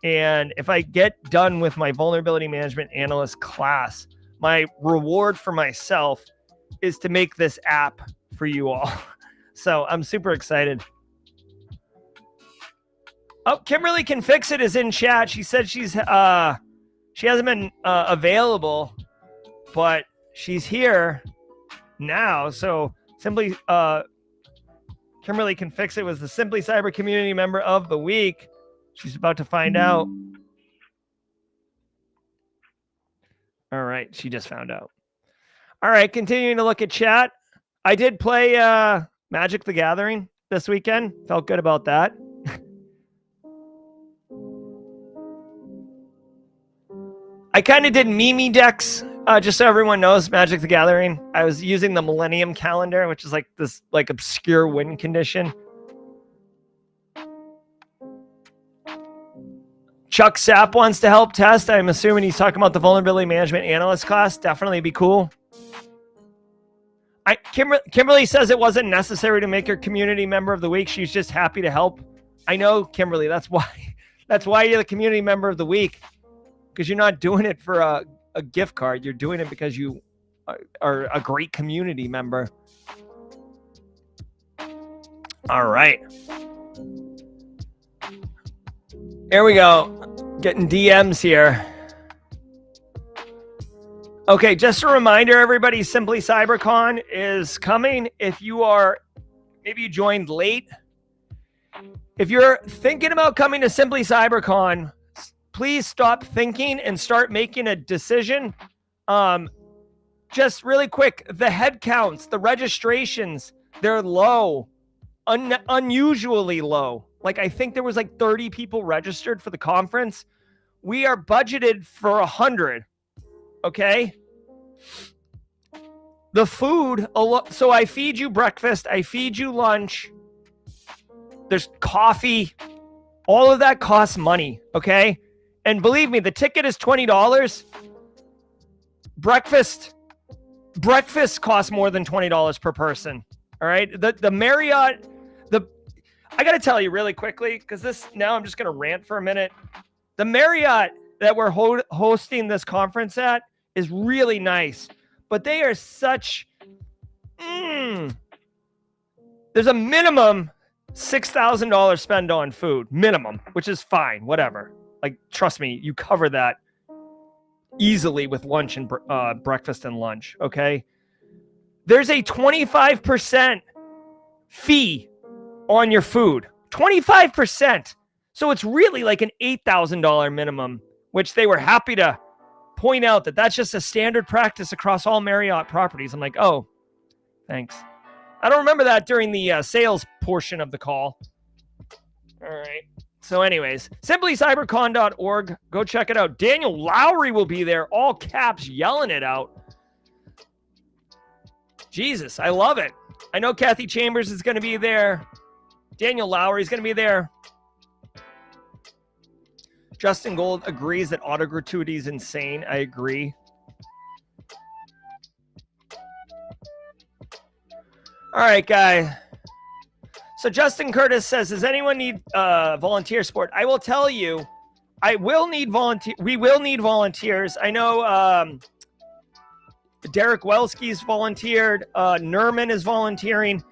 And if I get done with my vulnerability management analyst class, my reward for myself is to make this app for you all. So I'm super excited. Oh, Kimberly Can Fix It is in chat. She said she hasn't been available, but she's here now. So Simply Kimberly Can Fix It was the Simply Cyber Community Member of the Week. She's about to find out. All right, she just found out. All right, continuing to look at chat. I did play Magic the Gathering this weekend. Felt good about that. I kind of did Mimi decks, just so everyone knows Magic the Gathering. I was using the Millennium Calendar, which is like this like obscure win condition. Chuck Sapp wants to help test. I'm assuming he's talking about the vulnerability management analyst class. Definitely be cool. Kimberly says it wasn't necessary to make her community member of the week. She's just happy to help. I know, Kimberly. That's why you're the community member of the week, because you're not doing it for a gift card. You're doing it because you are a great community member. All right. Here we go. Getting DMs here. Okay, just a reminder, everybody, Simply Cybercon is coming. If you are, maybe you joined late. If you're thinking about coming to Simply Cybercon, please stop thinking and start making a decision. Just really quick, the head counts, the registrations, they're low, unusually low. Like I think there was like 30 people registered for the conference. We are budgeted for 100. Okay. The food, so I feed you breakfast, I feed you lunch. There's coffee. All of that costs money. Okay. And believe me, the ticket is $20. Breakfast costs more than $20 per person. All right. The Marriott, I got to tell you really quickly, because now I'm just going to rant for a minute. The Marriott that we're hosting this conference at is really nice, but they are such, there's a minimum $6,000 spend on food, minimum, which is fine, whatever. Like, trust me, you cover that easily with lunch and breakfast and lunch, okay? There's a 25% fee on your food. 25%. So it's really like an $8,000 minimum, which they were happy to point out that that's just a standard practice across all Marriott properties. I'm like, oh, thanks. I don't remember that during the sales portion of the call. All right. So anyways, simplycybercon.org. Go check it out. Daniel Lowry will be there, all caps, yelling it out. Jesus, I love it. I know Kathy Chambers is going to be there. Daniel Lowry is going to be there. Justin Gold agrees that auto gratuity is insane. I agree. All right, guy. So Justin Curtis says, does anyone need volunteer support? I will tell you, I will need volunteer. We will need volunteers. I know Derek Welsky's volunteered. Nerman is volunteering.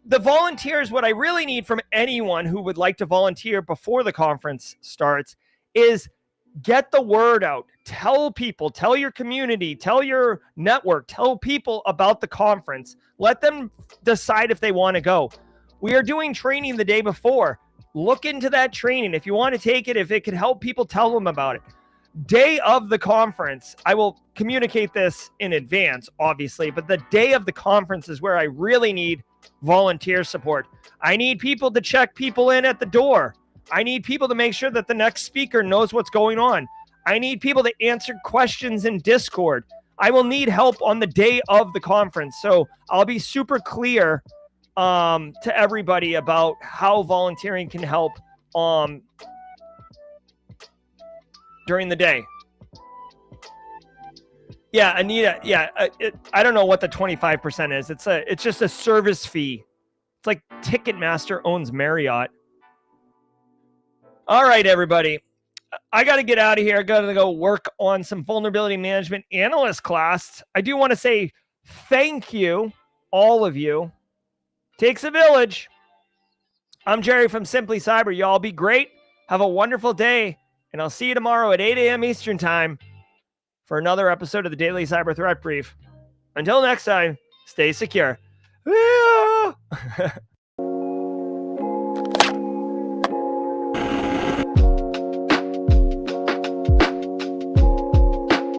The volunteers, what I really need from anyone who would like to volunteer before the conference starts is get the word out. Tell people, tell your community, tell your network, tell people about the conference. Let them decide if they want to go. We are doing training the day before. Look into that training. If you want to take it, if it can help people, tell them about it. Day of the conference, I will communicate this in advance, obviously, but the day of the conference is where I really need volunteer support. I need people to check people in at the door. I need people to make sure that the next speaker knows what's going on. I need people to answer questions in Discord. I will need help on the day of the conference. So I'll be super clear to everybody about how volunteering can help during the day. Yeah, Anita. Yeah, I don't know what the 25% is. It's just a service fee. It's like Ticketmaster owns Marriott. All right, everybody. I got to get out of here. I got to go work on some vulnerability management analyst class. I do want to say thank you, all of you. Takes a village. I'm Jerry from Simply Cyber. Y'all be great. Have a wonderful day. And I'll see you tomorrow at 8 a.m. Eastern Time for another episode of the Daily Cyber Threat Brief. Until next time, stay secure.